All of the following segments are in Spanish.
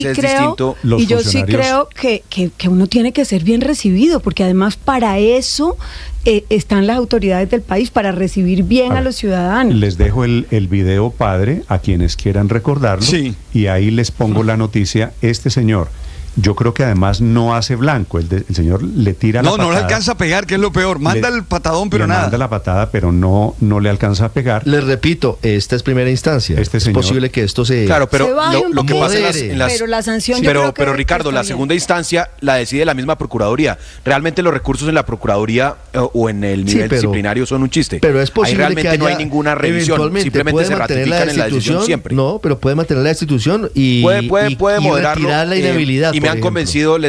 creo que uno tiene que ser bien recibido, porque además para eso están las autoridades del país, para recibir bien a los ciudadanos. Les dejo el video, padre, a quienes quieran recordarlo, y ahí les pongo la noticia. Este señor, yo creo que además no hace blanco, el señor le tira la patada. No le alcanza a pegar, que es lo peor. Manda el patadón, pero nada. Manda la patada, pero no le alcanza a pegar. Les repito, esta es primera instancia. Es posible que esto se... Claro, pero lo que pasa pero la sanción pero Ricardo, la segunda instancia la decide la misma Procuraduría. Realmente los recursos en la Procuraduría o en el nivel disciplinario son un chiste. Pero es posible ahí realmente que haya, no hay ninguna revisión, simplemente se ratifican en la decisión siempre. No, pero puede mantener la institución y moderarlo, retirar la inhabilidad. Y me han convencido,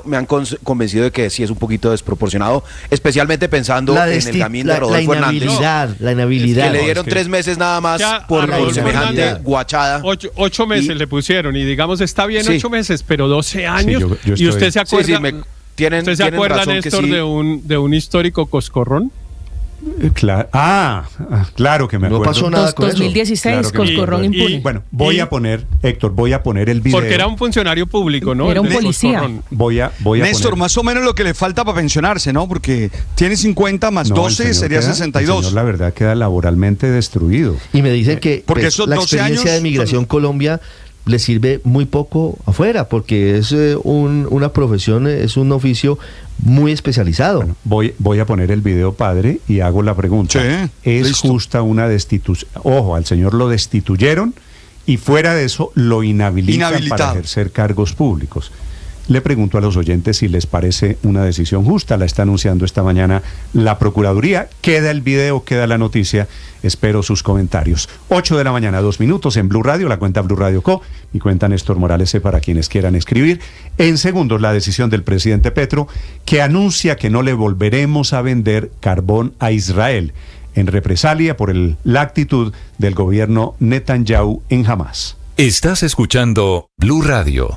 me han convencido de que sí es un poquito desproporcionado, especialmente pensando en el camino de Rodolfo Hernández. La inhabilidad. Que le dieron 3 meses nada más por semejante guachada. 8 meses le pusieron, y digamos está bien 8 meses, pero 12 años. Y usted se acuerda, ¿usted se acuerda, Néstor, de un histórico coscorrón? Claro que me acuerdo. No pasó nada con 2016, claro Coscorrón impune. Bueno, voy a poner el video. Porque era un funcionario público, ¿no? Era un policía. Voy a Néstor, poner. más o menos lo que le falta para pensionarse, ¿no? Porque tiene 50 más 12 sería 62. El señor, la verdad, queda laboralmente destruido. Y me dicen que porque esos la 12 experiencia de Migración Colombia le sirve muy poco afuera, porque es una profesión, es un oficio muy especializado. Bueno, voy a poner el video, padre, y hago la pregunta. ¿Es justa una destitución? Ojo, al señor lo destituyeron y fuera de eso lo inhabilitan para ejercer cargos públicos. Le pregunto a los oyentes si les parece una decisión justa. La está anunciando esta mañana la Procuraduría. Queda el video, queda la noticia. Espero sus comentarios. 8 de la mañana, 2 minutos en Blue Radio, la cuenta Blue Radio Co. Mi cuenta Néstor Morales C para quienes quieran escribir. En segundos, la decisión del presidente Petro, que anuncia que no le volveremos a vender carbón a Israel, en represalia por la actitud del gobierno Netanyahu en Hamás. Estás escuchando Blue Radio.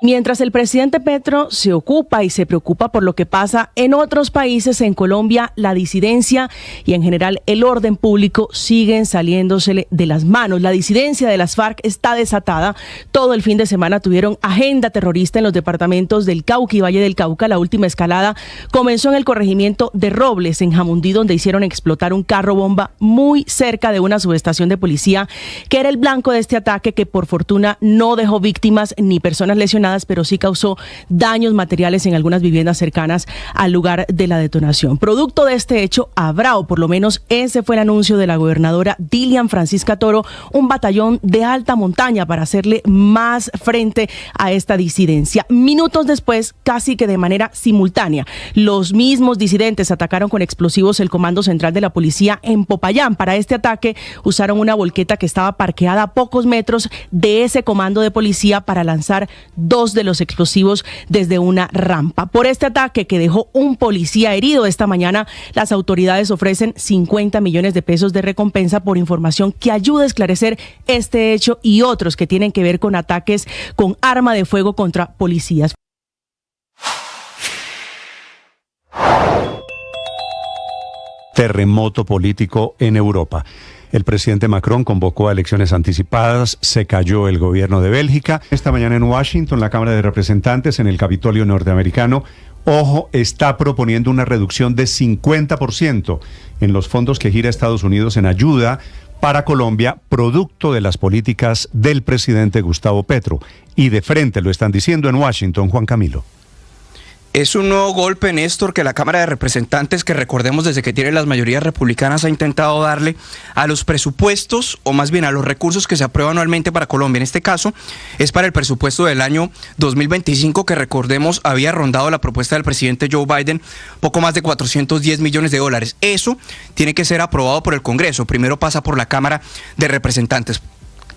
Mientras el presidente Petro se ocupa y se preocupa por lo que pasa en otros países, en Colombia la disidencia y en general el orden público siguen saliéndosele de las manos. La disidencia de las FARC está desatada. Todo el fin de semana tuvieron agenda terrorista en los departamentos del Cauca y Valle del Cauca. La última escalada comenzó en el corregimiento de Robles, en Jamundí, donde hicieron explotar un carro bomba muy cerca de una subestación de policía, que era el blanco de este ataque, que por fortuna no dejó víctimas ni personas lesionadas, pero sí causó daños materiales en algunas viviendas cercanas al lugar de la detonación. Producto de este hecho, habrá, o por lo menos ese fue el anuncio de la gobernadora Dilian Francisca Toro, un batallón de alta montaña para hacerle más frente a esta disidencia. Minutos después, casi que de manera simultánea, los mismos disidentes atacaron con explosivos el Comando Central de la Policía en Popayán. Para este ataque usaron una volqueta que estaba parqueada a pocos metros de ese comando de policía para lanzar 2 de los explosivos desde una rampa. Por este ataque, que dejó un policía herido esta mañana, las autoridades ofrecen 50 millones de pesos de recompensa por información que ayude a esclarecer este hecho y otros que tienen que ver con ataques con arma de fuego contra policías. Terremoto político en Europa. El presidente Macron convocó a elecciones anticipadas, se cayó el gobierno de Bélgica. Esta mañana en Washington, la Cámara de Representantes, en el Capitolio norteamericano, está proponiendo una reducción de 50% en los fondos que gira Estados Unidos en ayuda para Colombia, producto de las políticas del presidente Gustavo Petro. Y de frente lo están diciendo en Washington, Juan Camilo. Es un nuevo golpe, Néstor, que la Cámara de Representantes, que recordemos desde que tiene las mayorías republicanas, ha intentado darle a los presupuestos, o más bien a los recursos que se aprueban anualmente para Colombia. En este caso, es para el presupuesto del año 2025, que recordemos había rondado la propuesta del presidente Joe Biden poco más de 410 millones de dólares. Eso tiene que ser aprobado por el Congreso. Primero pasa por la Cámara de Representantes.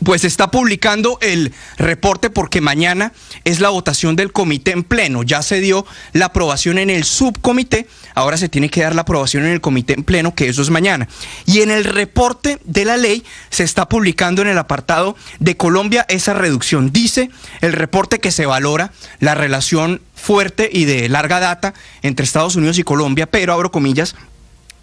Pues se está publicando el reporte porque mañana es la votación del comité en pleno. Ya se dio la aprobación en el subcomité, ahora se tiene que dar la aprobación en el comité en pleno, que eso es mañana. Y en el reporte de la ley se está publicando en el apartado de Colombia esa reducción. Dice el reporte que se valora la relación fuerte y de larga data entre Estados Unidos y Colombia, pero abro comillas,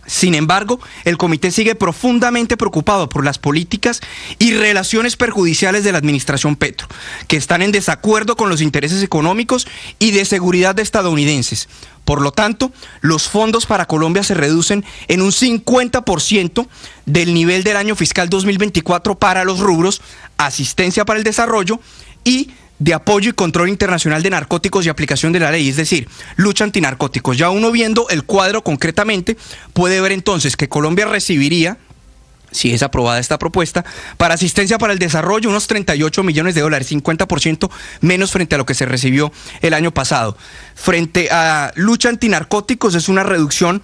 Sin embargo, el comité sigue profundamente preocupado por las políticas y relaciones perjudiciales de la administración Petro, que están en desacuerdo con los intereses económicos y de seguridad de estadounidenses. Por lo tanto, los fondos para Colombia se reducen en un 50% del nivel del año fiscal 2024 para los rubros asistencia para el desarrollo y de apoyo y control internacional de narcóticos y aplicación de la ley, es decir, lucha antinarcóticos. Ya uno viendo el cuadro concretamente puede ver entonces que Colombia recibiría, si es aprobada esta propuesta, para asistencia para el desarrollo unos 38 millones de dólares, 50% menos frente a lo que se recibió el año pasado. Frente a lucha antinarcóticos es una reducción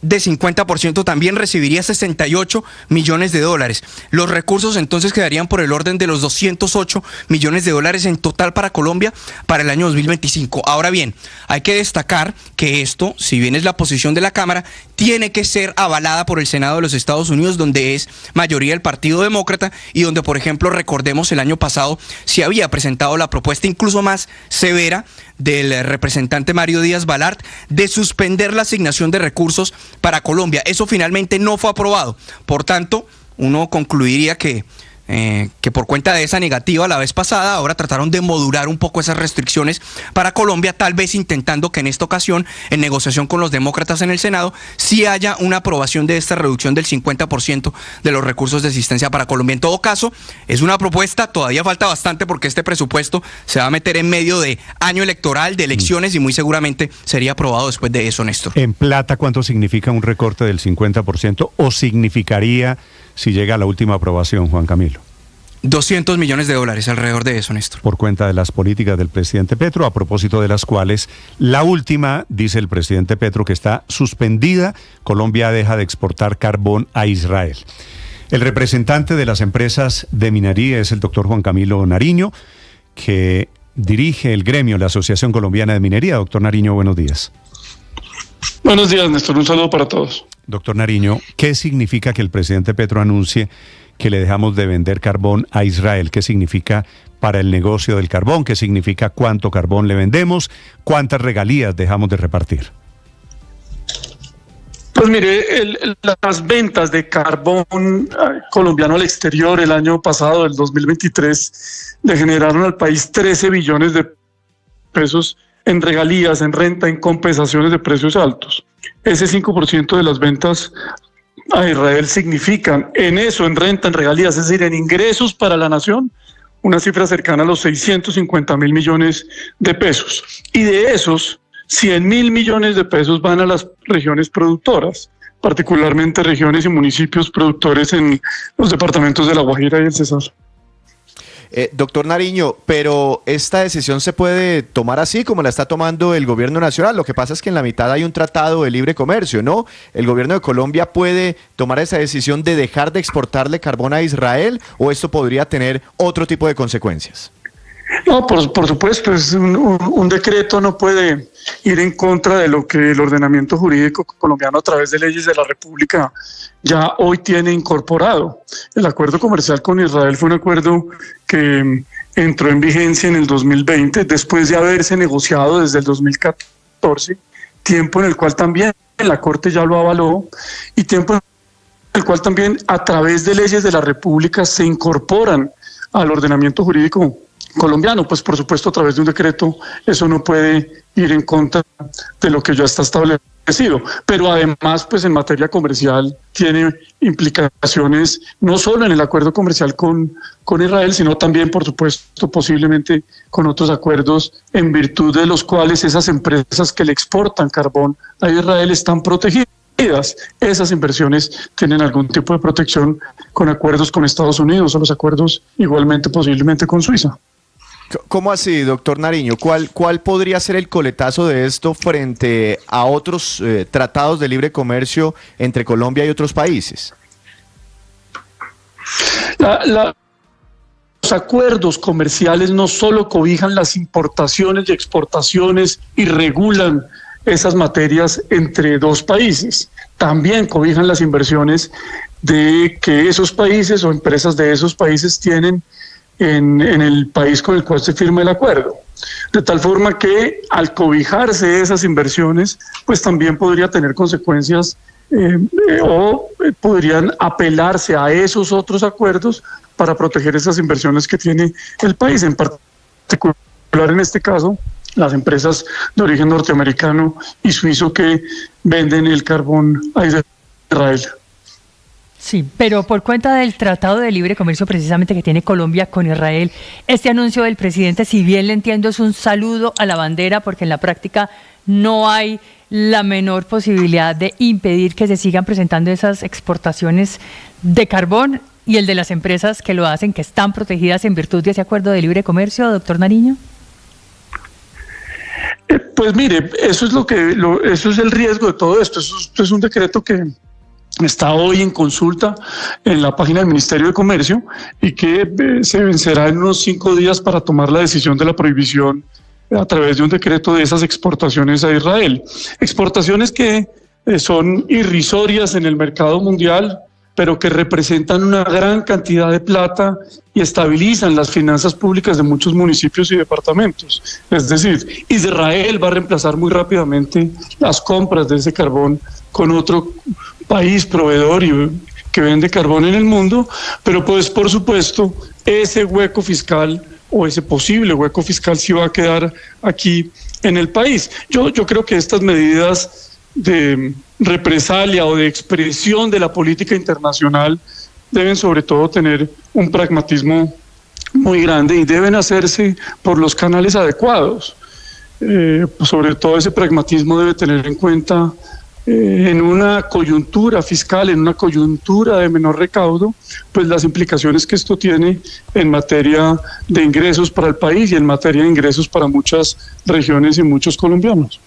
de 50%, también recibiría 68 millones de dólares. Los recursos entonces quedarían por el orden de los 208 millones de dólares en total para Colombia para el año 2025. Ahora bien, hay que destacar que esto, si bien es la posición de la Cámara, tiene que ser avalada por el Senado de los Estados Unidos, donde es mayoría el Partido Demócrata y donde, por ejemplo, recordemos el año pasado se había presentado la propuesta incluso más severa del representante Mario Díaz-Balart de suspender la asignación de recursos para Colombia. Eso finalmente no fue aprobado. Por tanto, uno concluiría que por cuenta de esa negativa la vez pasada, ahora trataron de modular un poco esas restricciones para Colombia, tal vez intentando que en esta ocasión, en negociación con los demócratas en el Senado, sí haya una aprobación de esta reducción del 50% de los recursos de asistencia para Colombia. En todo caso, es una propuesta, todavía falta bastante porque este presupuesto se va a meter en medio de año electoral, de elecciones, y muy seguramente sería aprobado después de eso, Néstor. En plata, ¿cuánto significa un recorte del 50% o significaría si llega a la última aprobación, Juan Camilo? 200 millones de dólares, alrededor de eso, Néstor. Por cuenta de las políticas del presidente Petro, a propósito de las cuales la última, dice el presidente Petro, que está suspendida. Colombia deja de exportar carbón a Israel. El representante de las empresas de minería es el doctor Juan Camilo Nariño, que dirige el gremio, la Asociación Colombiana de Minería. Doctor Nariño, buenos días. Buenos días, Néstor. Un saludo para todos. Doctor Nariño, ¿qué significa que el presidente Petro anuncie que le dejamos de vender carbón a Israel? ¿Qué significa para el negocio del carbón? ¿Qué significa cuánto carbón le vendemos? ¿Cuántas regalías dejamos de repartir? Pues mire, las ventas de carbón colombiano al exterior el año pasado, el 2023, le generaron al país 13 billones de pesos en regalías, en renta, en compensaciones de precios altos. Ese 5% de las ventas a Israel significan en eso, en renta, en regalías, es decir, en ingresos para la nación, una cifra cercana a los 650.000 millones de pesos. Y de esos, 100.000 millones de pesos van a las regiones productoras, particularmente regiones y municipios productores en los departamentos de La Guajira y el Cesar. Doctor Nariño, pero esta decisión se puede tomar así como la está tomando el gobierno nacional. Lo que pasa es que en la mitad hay un tratado de libre comercio, ¿no? ¿El gobierno de Colombia puede tomar esa decisión de dejar de exportarle carbón a Israel o esto podría tener otro tipo de consecuencias? No, por supuesto, es un decreto no puede ir en contra de lo que el ordenamiento jurídico colombiano a través de leyes de la República ya hoy tiene incorporado. El acuerdo comercial con Israel fue un acuerdo que entró en vigencia en el 2020, después de haberse negociado desde el 2014, tiempo en el cual también la Corte ya lo avaló y tiempo en el cual también a través de leyes de la República se incorporan al ordenamiento jurídico colombiano. Pues por supuesto a través de un decreto eso no puede ir en contra de lo que ya está establecido, pero además pues en materia comercial tiene implicaciones no solo en el acuerdo comercial con Israel, sino también por supuesto posiblemente con otros acuerdos en virtud de los cuales esas empresas que le exportan carbón a Israel están protegidas. Esas inversiones tienen algún tipo de protección con acuerdos con Estados Unidos o los acuerdos igualmente posiblemente con Suiza. ¿Cómo así, doctor Nariño? ¿Cuál podría ser el coletazo de esto frente a otros tratados de libre comercio entre Colombia y otros países? Los acuerdos comerciales no solo cobijan las importaciones y exportaciones y regulan esas materias entre dos países, también cobijan las inversiones de que esos países o empresas de esos países tienen en el país con el cual se firma el acuerdo. De tal forma que al cobijarse esas inversiones, pues también podría tener consecuencias o podrían apelarse a esos otros acuerdos para proteger esas inversiones que tiene el país, en particular en este caso las empresas de origen norteamericano y suizo que venden el carbón a Israel. Sí, pero por cuenta del Tratado de Libre Comercio precisamente que tiene Colombia con Israel, este anuncio del presidente, si bien le entiendo, es un saludo a la bandera, porque en la práctica no hay la menor posibilidad de impedir que se sigan presentando esas exportaciones de carbón, y el de las empresas que lo hacen, que están protegidas en virtud de ese acuerdo de libre comercio, doctor Nariño. Pues mire, eso es el riesgo de todo esto. Esto es un decreto que está hoy en consulta en la página del Ministerio de Comercio y que se vencerá en unos 5 días para tomar la decisión de la prohibición a través de un decreto de esas exportaciones a Israel. Exportaciones que son irrisorias en el mercado mundial, pero que representan una gran cantidad de plata y estabilizan las finanzas públicas de muchos municipios y departamentos. Es decir, Israel va a reemplazar muy rápidamente las compras de ese carbón con otro país proveedor que vende carbón en el mundo, pero pues por supuesto ese hueco fiscal o ese posible hueco fiscal sí va a quedar aquí en el país. Yo creo que estas medidas de represalia o de expresión de la política internacional deben sobre todo tener un pragmatismo muy grande y deben hacerse por los canales adecuados. Sobre todo ese pragmatismo debe tener en cuenta en una coyuntura fiscal, en una coyuntura de menor recaudo, pues las implicaciones que esto tiene en materia de ingresos para el país y en materia de ingresos para muchas regiones y muchos colombianos.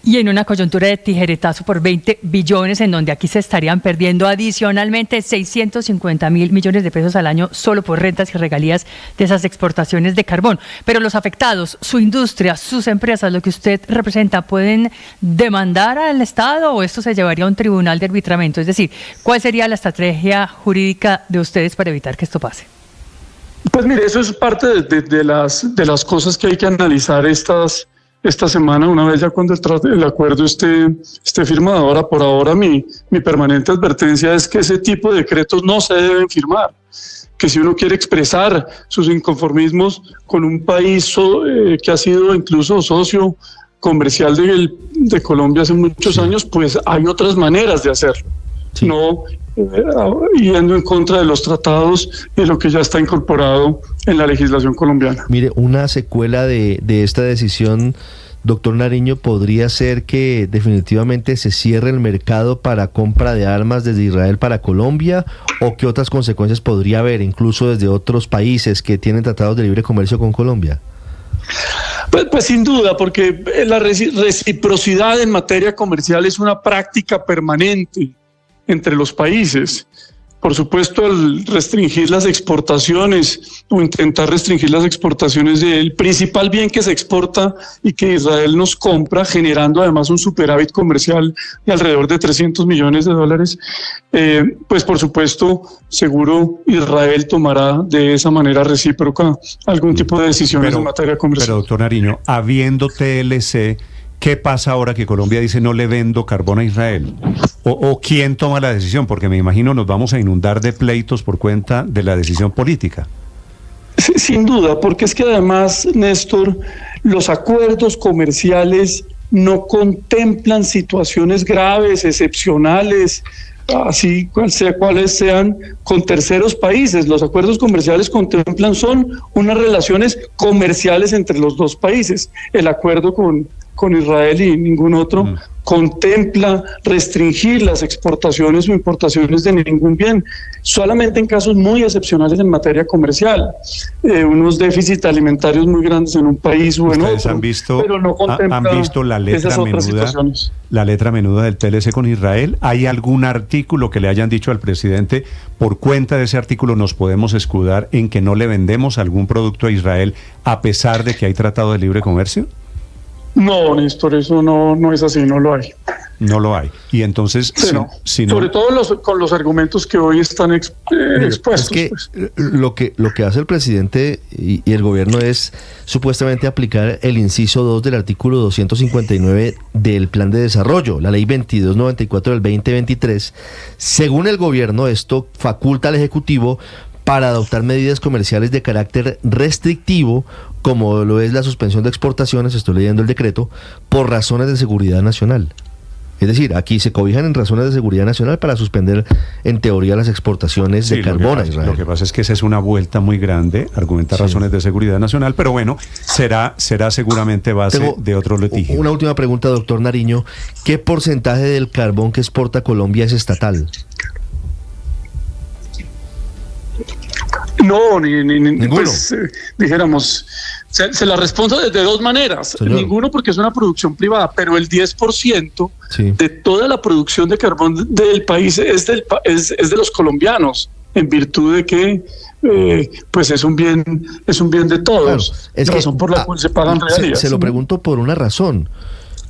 Y en una coyuntura de tijeretazo por 20 billones, en donde aquí se estarían perdiendo adicionalmente 650.000 millones de pesos al año solo por rentas y regalías de esas exportaciones de carbón. Pero los afectados, su industria, sus empresas, lo que usted representa, ¿pueden demandar al Estado o esto se llevaría a un tribunal de arbitramiento? Es decir, ¿cuál sería la estrategia jurídica de ustedes para evitar que esto pase? Pues mire, eso es parte de las cosas que hay que analizar esta semana, una vez ya cuando el acuerdo esté firmado. Ahora, por ahora, mi permanente advertencia es que ese tipo de decretos no se deben firmar, que si uno quiere expresar sus inconformismos con un país que ha sido incluso socio comercial de Colombia hace muchos años, pues hay otras maneras de hacerlo, sí. No yendo en contra de los tratados y de lo que ya está incorporado en la legislación colombiana. Mire, una secuela de esta decisión, doctor Nariño, podría ser que definitivamente se cierre el mercado para compra de armas desde Israel para Colombia, o qué otras consecuencias podría haber incluso desde otros países que tienen tratados de libre comercio con Colombia. Pues sin duda, porque la reciprocidad en materia comercial es una práctica permanente entre los países. Por supuesto, al restringir las exportaciones o intentar restringir las exportaciones del principal bien que se exporta y que Israel nos compra, generando además un superávit comercial de alrededor de $300 millones, pues por supuesto, seguro Israel tomará de esa manera recíproca algún tipo de decisiones en materia comercial. Pero doctor Nariño, habiendo TLC, ¿qué pasa ahora que Colombia dice no le vendo carbón a Israel? ¿O quién toma la decisión? Porque me imagino nos vamos a inundar de pleitos por cuenta de la decisión política. Sí, sin duda, porque es que además, Néstor, los acuerdos comerciales no contemplan situaciones graves, excepcionales, así cuales sean, con terceros países. Los acuerdos comerciales contemplan son unas relaciones comerciales entre los dos países. El acuerdo con Israel y ningún otro contempla restringir las exportaciones o importaciones de ningún bien, solamente en casos muy excepcionales en materia comercial, unos déficits alimentarios muy grandes en un país o en otro. Pero no contempla ¿Han visto la letra menuda del TLC con Israel? ¿Hay algún artículo que le hayan dicho al presidente, por cuenta de ese artículo nos podemos escudar en que no le vendemos algún producto a Israel a pesar de que hay tratado de libre comercio? No, Néstor, eso no es así, no lo hay. No lo hay. Y entonces, sí, sobre todo con los argumentos que hoy están expuestos. Es que lo que hace el presidente y el gobierno es supuestamente aplicar el inciso 2 del artículo 259 del Plan de Desarrollo, la ley 2294 del 2023. Según el gobierno, esto faculta al Ejecutivo para adoptar medidas comerciales de carácter restrictivo, como lo es la suspensión de exportaciones, estoy leyendo el decreto, por razones de seguridad nacional. Es decir, aquí se cobijan en razones de seguridad nacional para suspender, en teoría, las exportaciones de carbón a Israel. Lo que pasa es que esa es una vuelta muy grande, argumentar razones de seguridad nacional, pero bueno, será seguramente base de otro litigio. Una última pregunta, doctor Nariño. ¿Qué porcentaje del carbón que exporta Colombia es estatal? No, ninguno. Pues, dijéramos, se la respondo de dos maneras. Señor. Ninguno, porque es una producción privada, pero el 10% de toda la producción de carbón del país es de los colombianos, en virtud de que pues es un bien de todos. Claro, es la razón por la cual se pagan regalías. Se lo pregunto por una razón.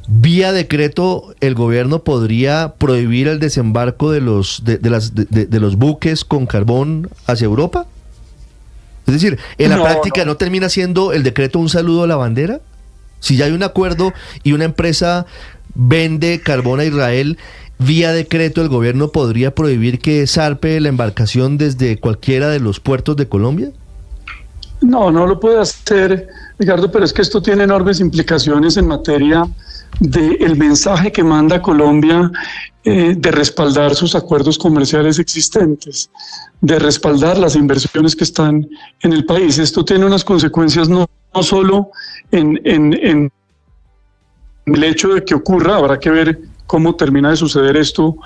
Vía decreto, el gobierno podría prohibir el desembarco de los buques con carbón hacia Europa. Es decir, en la práctica no termina siendo el decreto un saludo a la bandera. Si ya hay un acuerdo y una empresa vende carbón a Israel, vía decreto el gobierno podría prohibir que zarpe la embarcación desde cualquiera de los puertos de Colombia. No lo puede hacer, Ricardo, pero es que esto tiene enormes implicaciones en materia del mensaje que manda Colombia de respaldar sus acuerdos comerciales existentes, de respaldar las inversiones que están en el país. Esto tiene unas consecuencias no solo en el hecho de que ocurra, habrá que ver cómo termina de suceder esto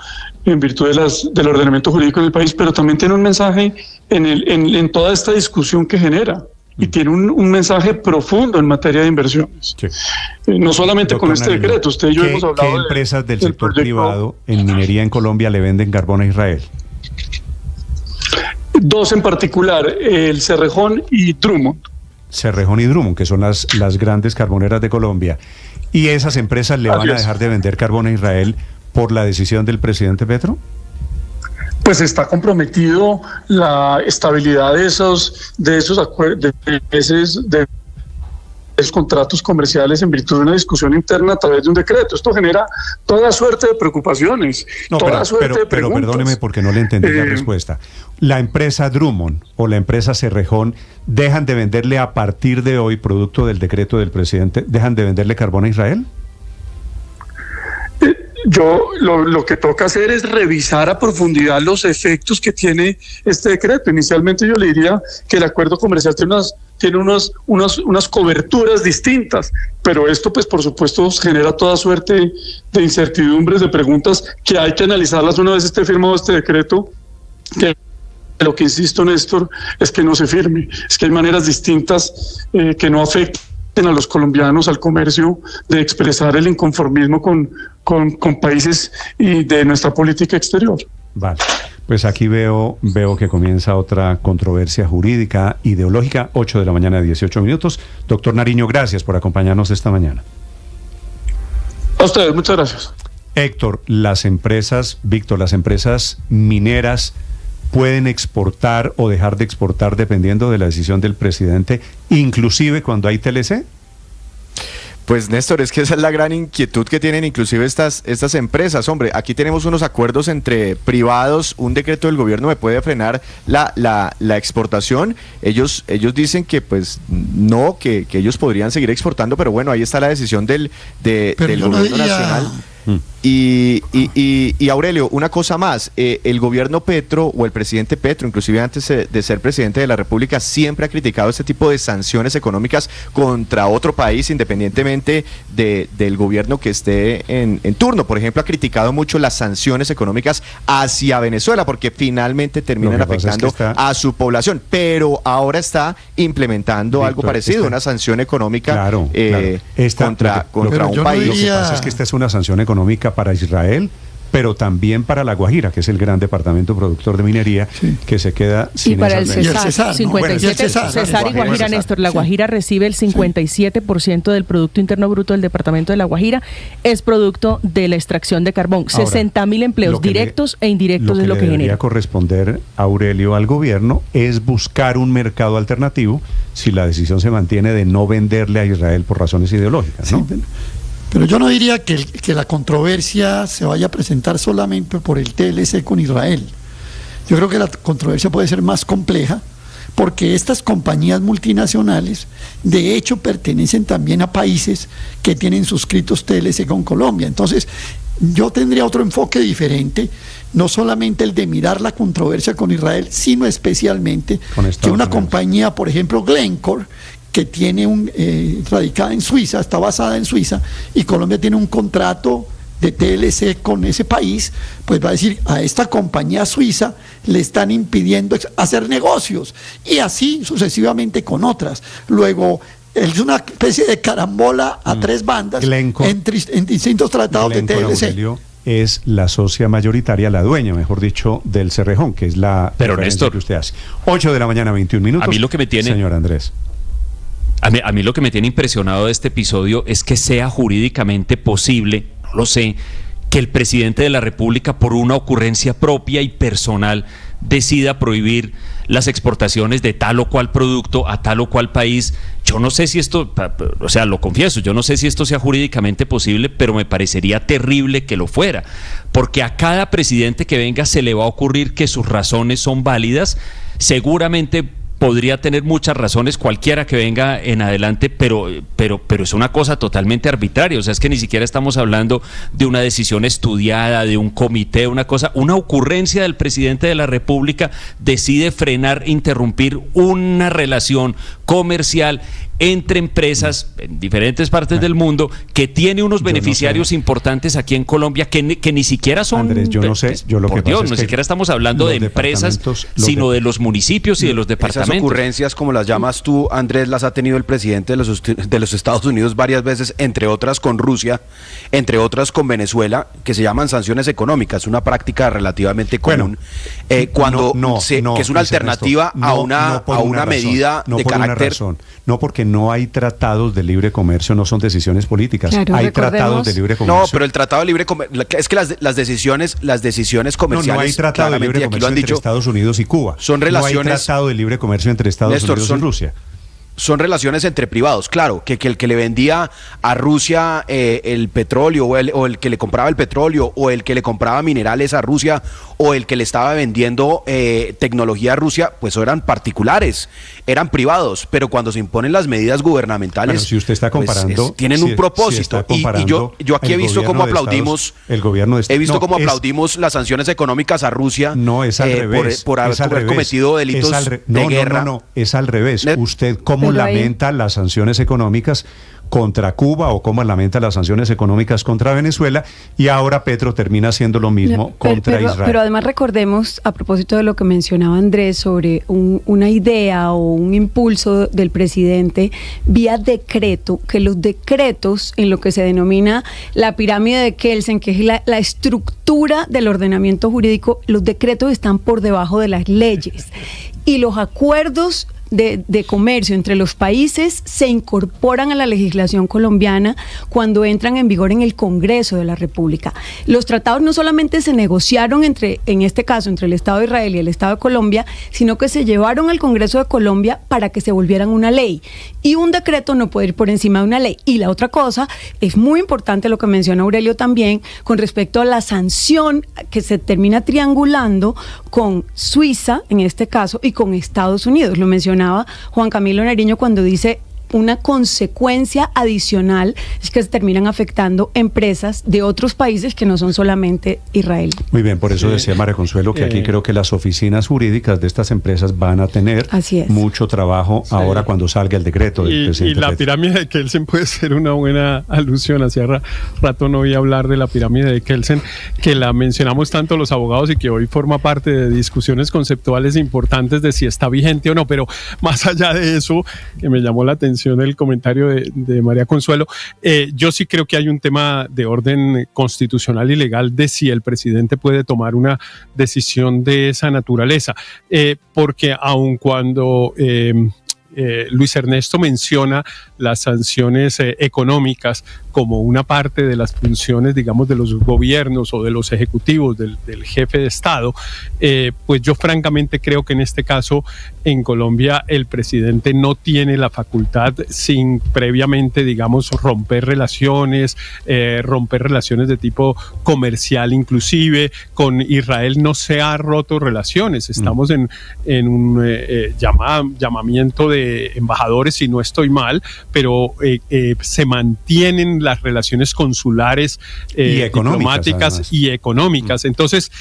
en virtud del ordenamiento jurídico del país, pero también tiene un mensaje en toda esta discusión que genera. Y tiene un mensaje profundo en materia de inversiones. Sí. No solamente doctor con este Nariño, decreto, usted y yo hemos hablado ¿qué empresas del sector privado en minería en Colombia le venden carbón a Israel? Dos en particular, el Cerrejón y Drummond. Cerrejón y Drummond, que son las grandes carboneras de Colombia. ¿Y esas empresas le van a dejar de vender carbón a Israel por la decisión del presidente Petro? Pues está comprometido la estabilidad de esos acuerdos, de esos contratos comerciales en virtud de una discusión interna a través de un decreto. Esto genera toda suerte de preocupaciones, pero perdóneme porque no le entendí la respuesta. ¿La empresa Drummond o la empresa Cerrejón dejan de venderle a partir de hoy, producto del decreto del presidente, dejan de venderle carbón a Israel? Lo que toca hacer es revisar a profundidad los efectos que tiene este decreto. Inicialmente yo le diría que el acuerdo comercial tiene unas coberturas distintas, pero esto pues por supuesto genera toda suerte de incertidumbres, de preguntas que hay que analizarlas una vez esté firmado este decreto. Que lo que insisto, Néstor, es que no se firme, es que hay maneras distintas que no afectan a los colombianos, al comercio, de expresar el inconformismo con países y de nuestra política exterior. Vale, pues aquí veo que comienza otra controversia jurídica, ideológica, 8 de la mañana, 18 minutos. Doctor Nariño, gracias por acompañarnos esta mañana. A ustedes, muchas gracias. Héctor, las empresas mineras pueden exportar o dejar de exportar dependiendo de la decisión del presidente, inclusive cuando hay TLC. Pues Néstor, es que esa es la gran inquietud que tienen inclusive estas empresas. Hombre, aquí tenemos unos acuerdos entre privados, un decreto del gobierno me puede frenar la exportación. Ellos dicen que pues no, que ellos podrían seguir exportando, pero bueno, ahí está la decisión del gobierno nacional. Y Aurelio, una cosa más, el gobierno Petro o el presidente Petro, inclusive antes de ser presidente de la República, siempre ha criticado este tipo de sanciones económicas contra otro país, independientemente del gobierno que esté en turno. Por ejemplo, ha criticado mucho las sanciones económicas hacia Venezuela, porque finalmente terminan afectando a su población, pero ahora está implementando algo parecido, una sanción económica contra un país. Lo que pasa es que esta es una sanción económica para Israel, pero también para La Guajira, que es el gran departamento productor de minería, que se queda sin y para el esas Cesar, 57, Cesar y Guajira, Néstor. La Guajira recibe el 57% del Producto Interno Bruto del departamento de La Guajira, es producto de la extracción de carbón. Ahora, 60.000 empleos directos e indirectos es lo que genera. Lo que debería corresponder, Aurelio, al gobierno es buscar un mercado alternativo si la decisión se mantiene de no venderle a Israel por razones ideológicas, ¿no? Pero yo no diría que la controversia se vaya a presentar solamente por el TLC con Israel. Yo creo que la controversia puede ser más compleja, porque estas compañías multinacionales de hecho pertenecen también a países que tienen suscritos TLC con Colombia. Entonces yo tendría otro enfoque diferente, no solamente el de mirar la controversia con Israel, sino especialmente que una compañía, por ejemplo Glencore, que tiene radicada en Suiza, está basada en Suiza, y Colombia tiene un contrato de TLC con ese país, pues va a decir, a esta compañía suiza le están impidiendo hacer negocios, y así sucesivamente con otras. Luego, es una especie de carambola a tres bandas en distintos tratados de TLC. Aurelio, es la socia mayoritaria, la dueña, mejor dicho, del Cerrejón, que es la referencia que usted hace. 8 de la mañana, 21 minutos. A mí lo que me tiene... Señor Andrés. A mí lo que me tiene impresionado de este episodio es que sea jurídicamente posible, no lo sé, que el presidente de la República, por una ocurrencia propia y personal, decida prohibir las exportaciones de tal o cual producto a tal o cual país. Yo no sé si esto, o sea, lo confieso, yo no sé si esto sea jurídicamente posible, pero me parecería terrible que lo fuera, porque a cada presidente que venga se le va a ocurrir que sus razones son válidas. Seguramente podría tener muchas razones cualquiera que venga en adelante, pero es una cosa totalmente arbitraria. O sea, es que ni siquiera estamos hablando de una decisión estudiada, de un comité, una ocurrencia del presidente de la República decide frenar, interrumpir una relación comercial entre empresas en diferentes partes del mundo que tiene unos beneficiarios importantes aquí en Colombia que ni siquiera son... Andrés, yo no sé, yo lo por que Dios, pasa ni es que siquiera estamos hablando de empresas, sino de los municipios y de los departamentos. Esas ocurrencias, como las llamas tú, Andrés, las ha tenido el presidente de los Estados Unidos varias veces, entre otras con Rusia, entre otras con Venezuela, que se llaman sanciones económicas, una práctica relativamente común, que es una alternativa a una medida de carácter... No, porque no hay tratados de libre comercio, no son decisiones políticas. Claro, hay tratados de libre comercio. No, pero el tratado de libre comercio, es que las decisiones comerciales... No hay tratado de libre comercio entre Estados Unidos y Cuba. Son relaciones... No hay tratado de libre comercio entre Estados Unidos y Rusia. Son relaciones entre privados, claro, que el que le vendía a Rusia el petróleo, o el que le compraba el petróleo, o el que le compraba minerales a Rusia, o el que le estaba vendiendo tecnología a Rusia, pues eran particulares, eran privados, pero cuando se imponen las medidas gubernamentales, bueno, si usted está comparando, pues, tienen un propósito. Y yo aquí he visto cómo aplaudimos aplaudimos las sanciones económicas a Rusia. No, es al revés. Por haber cometido delitos de guerra. No, es al revés. Usted, ¿cómo lamenta las sanciones económicas contra Cuba o cómo lamenta las sanciones económicas contra Venezuela, y ahora Petro termina haciendo lo mismo contra Israel? Pero además recordemos, a propósito de lo que mencionaba Andrés sobre una idea o un impulso del presidente vía decreto, que los decretos en lo que se denomina la pirámide de Kelsen, que es la estructura del ordenamiento jurídico, los decretos están por debajo de las leyes, y los acuerdos de comercio entre los países se incorporan a la legislación colombiana cuando entran en vigor en el Congreso de la República. Los tratados no solamente se negociaron en este caso, entre el Estado de Israel y el Estado de Colombia, sino que se llevaron al Congreso de Colombia para que se volvieran una ley. Y un decreto no puede ir por encima de una ley. Y la otra cosa, es muy importante lo que menciona Aurelio también, con respecto a la sanción que se termina triangulando con Suiza, en este caso, y con Estados Unidos. Lo mencionaba Juan Camilo Nariño cuando dice una consecuencia adicional es que se terminan afectando empresas de otros países que no son solamente Israel. Muy bien, por eso decía María Consuelo que aquí creo que las oficinas jurídicas de estas empresas van a tener mucho trabajo ahora cuando salga el decreto del presidente. Y la pirámide de Kelsen puede ser una buena alusión. Hacía rato no oí hablar de la pirámide de Kelsen, que la mencionamos tanto los abogados y que hoy forma parte de discusiones conceptuales importantes de si está vigente o no, pero más allá de eso, que me llamó la atención atención el comentario de María Consuelo. Yo sí creo que hay un tema de orden constitucional y legal de si el presidente puede tomar una decisión de esa naturaleza, porque aun cuando Luis Ernesto menciona las sanciones económicas como una parte de las funciones, digamos, de los gobiernos o de los ejecutivos del jefe de Estado, pues yo francamente creo que en este caso en Colombia el presidente no tiene la facultad, sin previamente, digamos, romper relaciones de tipo comercial, inclusive con Israel no se ha roto relaciones, estamos en un llamamiento de embajadores, si no estoy mal, pero se mantienen las relaciones consulares y diplomáticas además. Y económicas. Entonces,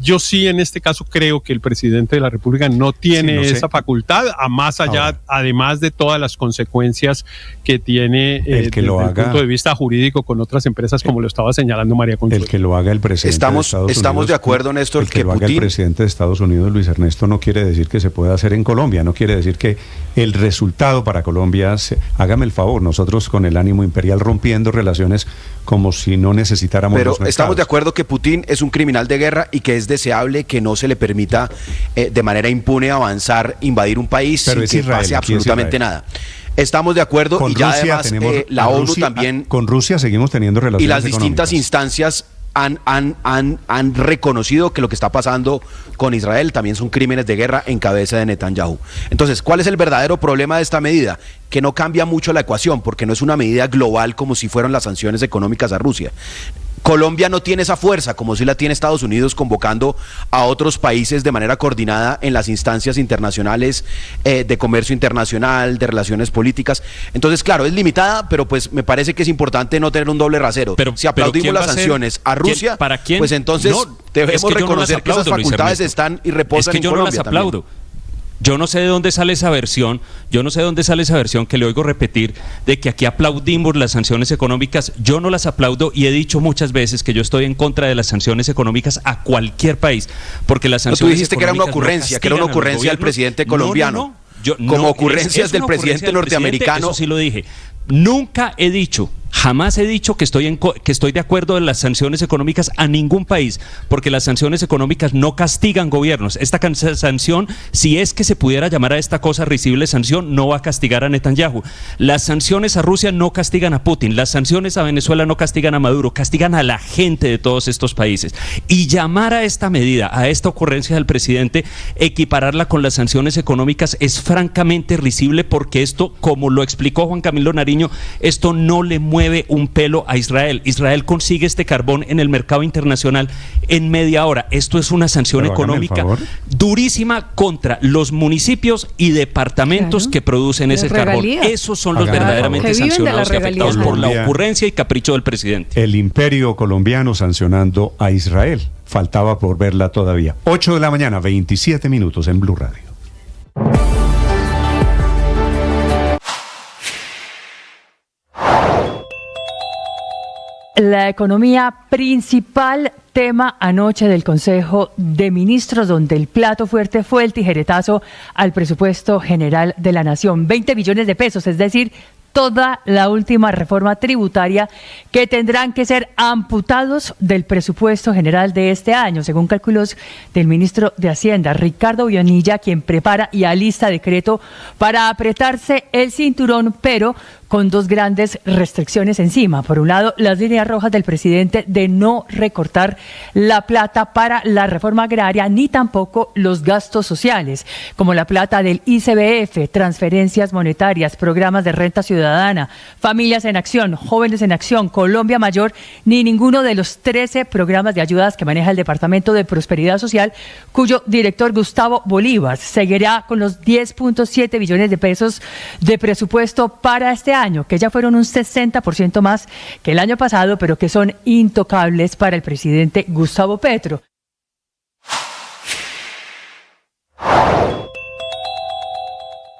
yo sí en este caso creo que el presidente de la República no tiene esa facultad, a más allá, ahora, además de todas las consecuencias que tiene desde el punto de vista jurídico con otras empresas, como lo estaba señalando María Consuelo. El que lo haga el presidente de Estados Unidos. Estamos de acuerdo, Néstor, que lo haga el presidente de Estados Unidos, Luis Ernesto, no quiere decir que se pueda hacer en Colombia, no quiere decir que el resultado para Colombia, hágame el favor, nosotros con el ánimo imperial rompiendo relaciones como si no necesitáramos los mercados. Pero estamos de acuerdo que Putin es un criminal de guerra y que es deseable que no se le permita de manera impune avanzar, invadir un país sin que pase absolutamente nada. Estamos de acuerdo con y ya Rusia además la ONU también... Con Rusia seguimos teniendo relaciones y las distintas instancias han reconocido que lo que está pasando con Israel también son crímenes de guerra en cabeza de Netanyahu. Entonces, ¿cuál es el verdadero problema de esta medida? Que no cambia mucho la ecuación, porque no es una medida global como si fueran las sanciones económicas a Rusia. Colombia no tiene esa fuerza, como si la tiene Estados Unidos, convocando a otros países de manera coordinada en las instancias internacionales de comercio internacional, de relaciones políticas. Entonces, claro, es limitada, pero pues me parece que es importante no tener un doble rasero. Pero si aplaudimos las sanciones a Rusia, pues entonces debemos reconocer que esas facultades están y reposan en Colombia. Es que yo no las aplaudo. Yo no sé de dónde sale esa versión, que le oigo repetir de que aquí aplaudimos las sanciones económicas. Yo no las aplaudo y he dicho muchas veces que yo estoy en contra de las sanciones económicas a cualquier país, porque las sanciones. Tú dijiste que era una ocurrencia, del presidente colombiano. Como ocurrencias del presidente norteamericano. Eso sí lo dije. Nunca he dicho, jamás he dicho que estoy de acuerdo en las sanciones económicas a ningún país, porque las sanciones económicas no castigan gobiernos. Esta sanción, si es que se pudiera llamar a esta cosa risible sanción, no va a castigar a Netanyahu. Las sanciones a Rusia no castigan a Putin, las sanciones a Venezuela no castigan a Maduro, castigan a la gente de todos estos países. Y llamar a esta medida, a esta ocurrencia del presidente, equipararla con las sanciones económicas es francamente risible, porque esto, como lo explicó Juan Camilo Nariño, esto no le mueve un pelo a Israel. Israel consigue este carbón en el mercado internacional en media hora. Esto es una sanción económica durísima contra los municipios y departamentos que producen ese carbón. Esos son los verdaderamente sancionados y afectados por la ocurrencia y capricho del presidente. El imperio colombiano sancionando a Israel. Faltaba por verla todavía. 8 de la mañana, 27 minutos en Blue Radio. La economía, principal tema anoche del Consejo de Ministros, donde el plato fuerte fue el tijeretazo al presupuesto general de la Nación. 20 billones de pesos, es decir, toda la última reforma tributaria, que tendrán que ser amputados del presupuesto general de este año, según cálculos del ministro de Hacienda, Ricardo Bonilla, quien prepara y alista decreto para apretarse el cinturón, pero con dos grandes restricciones encima. Por un lado, las líneas rojas del presidente de no recortar la plata para la reforma agraria, ni tampoco los gastos sociales, como la plata del ICBF, transferencias monetarias, programas de renta ciudadana, Familias en Acción, Jóvenes en Acción, Colombia Mayor, ni ninguno de los 13 programas de ayudas que maneja el Departamento de Prosperidad Social, cuyo director Gustavo Bolívar seguirá con los 10.7 billones de pesos de presupuesto para este año, que ya fueron un 60% más que el año pasado, pero que son intocables para el presidente Gustavo Petro.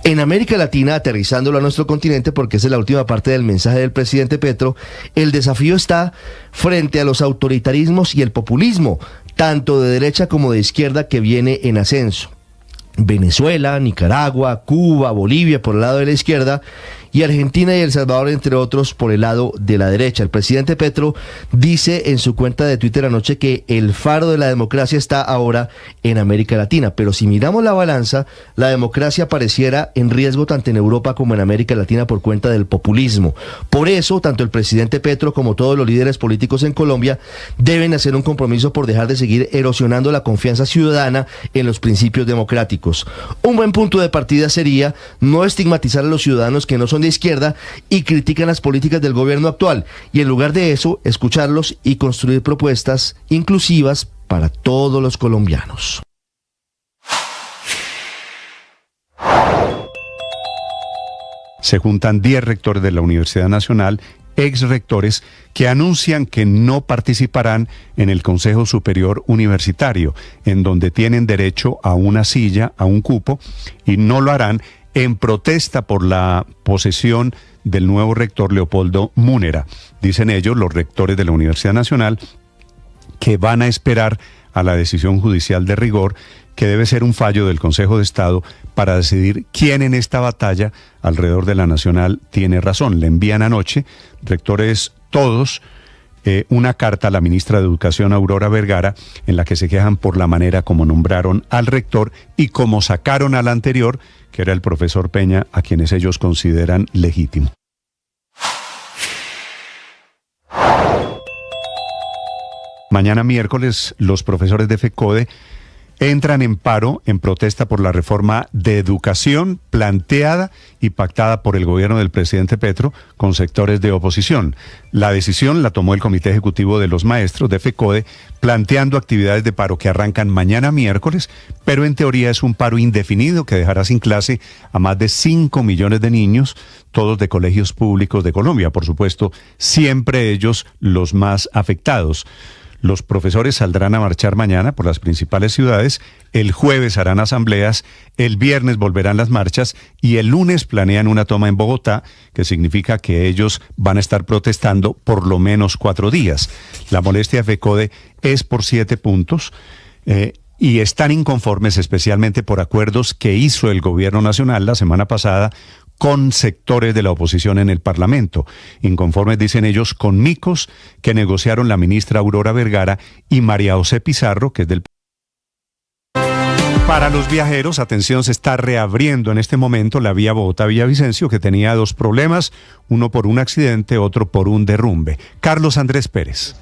En América Latina, aterrizándolo a nuestro continente, porque esa es la última parte del mensaje del presidente Petro, el desafío está frente a los autoritarismos y el populismo, tanto de derecha como de izquierda, que viene en ascenso. Venezuela, Nicaragua, Cuba, Bolivia por el lado de la izquierda, y Argentina y El Salvador, entre otros, por el lado de la derecha. El presidente Petro dice en su cuenta de Twitter anoche que el faro de la democracia está ahora en América Latina, pero si miramos la balanza, la democracia pareciera en riesgo tanto en Europa como en América Latina por cuenta del populismo. Por eso, tanto el presidente Petro como todos los líderes políticos en Colombia deben hacer un compromiso por dejar de seguir erosionando la confianza ciudadana en los principios democráticos. Un buen punto de partida sería no estigmatizar a los ciudadanos que no son de izquierda y critican las políticas del gobierno actual, y en lugar de eso, escucharlos y construir propuestas inclusivas para todos los colombianos. Se juntan 10 rectores de la Universidad Nacional, ex rectores, que anuncian que no participarán en el Consejo Superior Universitario, en donde tienen derecho a una silla, a un cupo, y no lo harán en protesta por la posesión del nuevo rector Leopoldo Múnera. Dicen ellos, los rectores de la Universidad Nacional, que van a esperar a la decisión judicial de rigor, que debe ser un fallo del Consejo de Estado para decidir quién en esta batalla alrededor de la Nacional tiene razón. Le envían anoche, rectores todos, una carta a la ministra de Educación, Aurora Vergara, en la que se quejan por la manera como nombraron al rector y como sacaron al anterior, que era el profesor Peña, a quienes ellos consideran legítimo. Mañana miércoles, los profesores de FECODE entran en paro en protesta por la reforma de educación planteada y pactada por el gobierno del presidente Petro con sectores de oposición. La decisión la tomó el Comité Ejecutivo de los Maestros de FECODE, planteando actividades de paro que arrancan mañana miércoles, pero en teoría es un paro indefinido que dejará sin clase a más de 5 millones de niños, todos de colegios públicos de Colombia, por supuesto, siempre ellos los más afectados. Los profesores saldrán a marchar mañana por las principales ciudades, el jueves harán asambleas, el viernes volverán las marchas y el lunes planean una toma en Bogotá, que significa que ellos van a estar protestando por lo menos 4 días. La molestia de FECODE es por 7 puntos y están inconformes especialmente por acuerdos que hizo el gobierno nacional la semana pasada con sectores de la oposición en el Parlamento. Inconformes, dicen ellos, con micos que negociaron la ministra Aurora Vergara y María José Pizarro, que es del... Para los viajeros, atención, se está reabriendo en este momento la vía Bogotá-Villavicencio, que tenía 2 problemas, uno por un accidente, otro por un derrumbe. Carlos Andrés Pérez.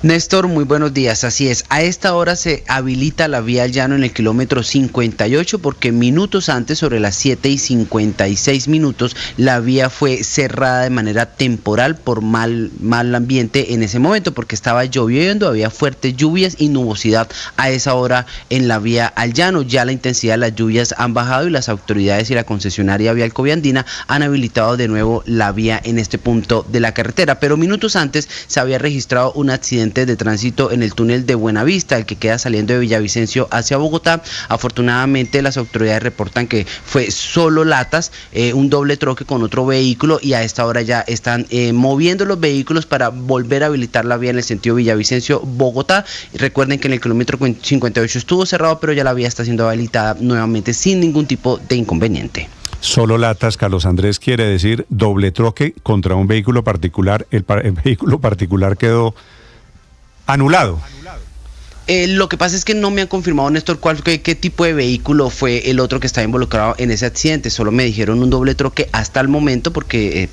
Néstor, muy buenos días. Así es, a esta hora se habilita la vía al llano en el kilómetro 58 porque minutos antes, sobre las 7:56, la vía fue cerrada de manera temporal por mal ambiente en ese momento, porque estaba lloviendo, había fuertes lluvias y nubosidad a esa hora en la vía al llano. Ya la intensidad de las lluvias han bajado y las autoridades y la concesionaria Vialcoviandina han habilitado de nuevo la vía en este punto de la carretera, pero minutos antes se había registrado un accidente de tránsito en el túnel de Buenavista, el que queda saliendo de Villavicencio hacia Bogotá. Afortunadamente las autoridades reportan que fue solo latas, un doble troque con otro vehículo, y a esta hora ya están moviendo los vehículos para volver a habilitar la vía en el sentido Villavicencio-Bogotá. Recuerden que en el kilómetro 58 estuvo cerrado, pero ya la vía está siendo habilitada nuevamente sin ningún tipo de inconveniente. Solo latas, Carlos Andrés, quiere decir doble troque contra un vehículo particular. El vehículo particular quedó anulado. Lo que pasa es que no me han confirmado, Néstor, qué tipo de vehículo fue el otro que estaba involucrado en ese accidente. Solo me dijeron un doble troque hasta el momento, porque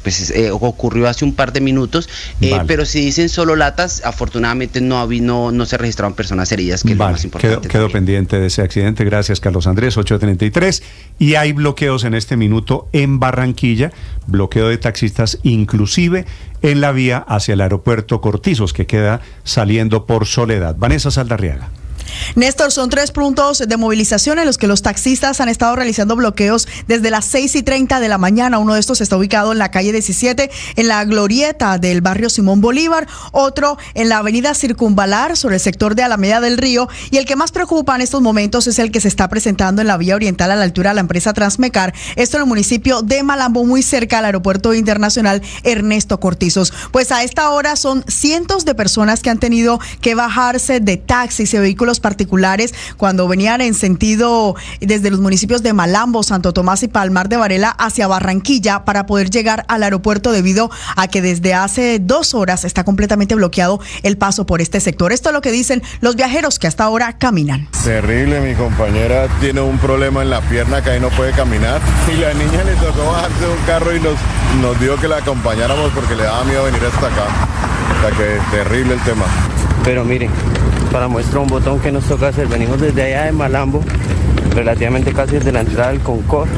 ocurrió hace un par de minutos. Vale. Pero si dicen solo latas, afortunadamente no se registraron personas heridas, que es lo más importante. Quedo pendiente de ese accidente. Gracias, Carlos Andrés. 8:33. Y hay bloqueos en este minuto en Barranquilla, bloqueo de taxistas inclusive en la vía hacia el aeropuerto Cortizos, que queda saliendo por Soledad. Vanessa Saldarriaga. Néstor, son 3 puntos de movilización en los que los taxistas han estado realizando bloqueos desde las 6:30 de la mañana. Uno de estos está ubicado en la calle 17, en la glorieta del barrio Simón Bolívar, otro en la avenida Circunvalar, sobre el sector de Alameda del Río, y el que más preocupa en estos momentos es el que se está presentando en la vía oriental a la altura de la empresa Transmecar, esto en el municipio de Malambo, muy cerca al aeropuerto internacional Ernesto Cortizos. Pues a esta hora son cientos de personas que han tenido que bajarse de taxis y vehículos vehículos particulares cuando venían en sentido desde los municipios de Malambo, Santo Tomás y Palmar de Varela hacia Barranquilla para poder llegar al aeropuerto, debido a que desde hace 2 horas está completamente bloqueado el paso por este sector. Esto es lo que dicen los viajeros que hasta ahora caminan. Terrible, mi compañera tiene un problema en la pierna que ahí no puede caminar y la niña le tocó bajarse de un carro y nos dijo que la acompañáramos porque le daba miedo venir hasta acá. O sea que terrible el tema. Pero miren, para muestra un botón que nos toca hacer, venimos desde allá de Malambo, relativamente casi desde la entrada del Concord,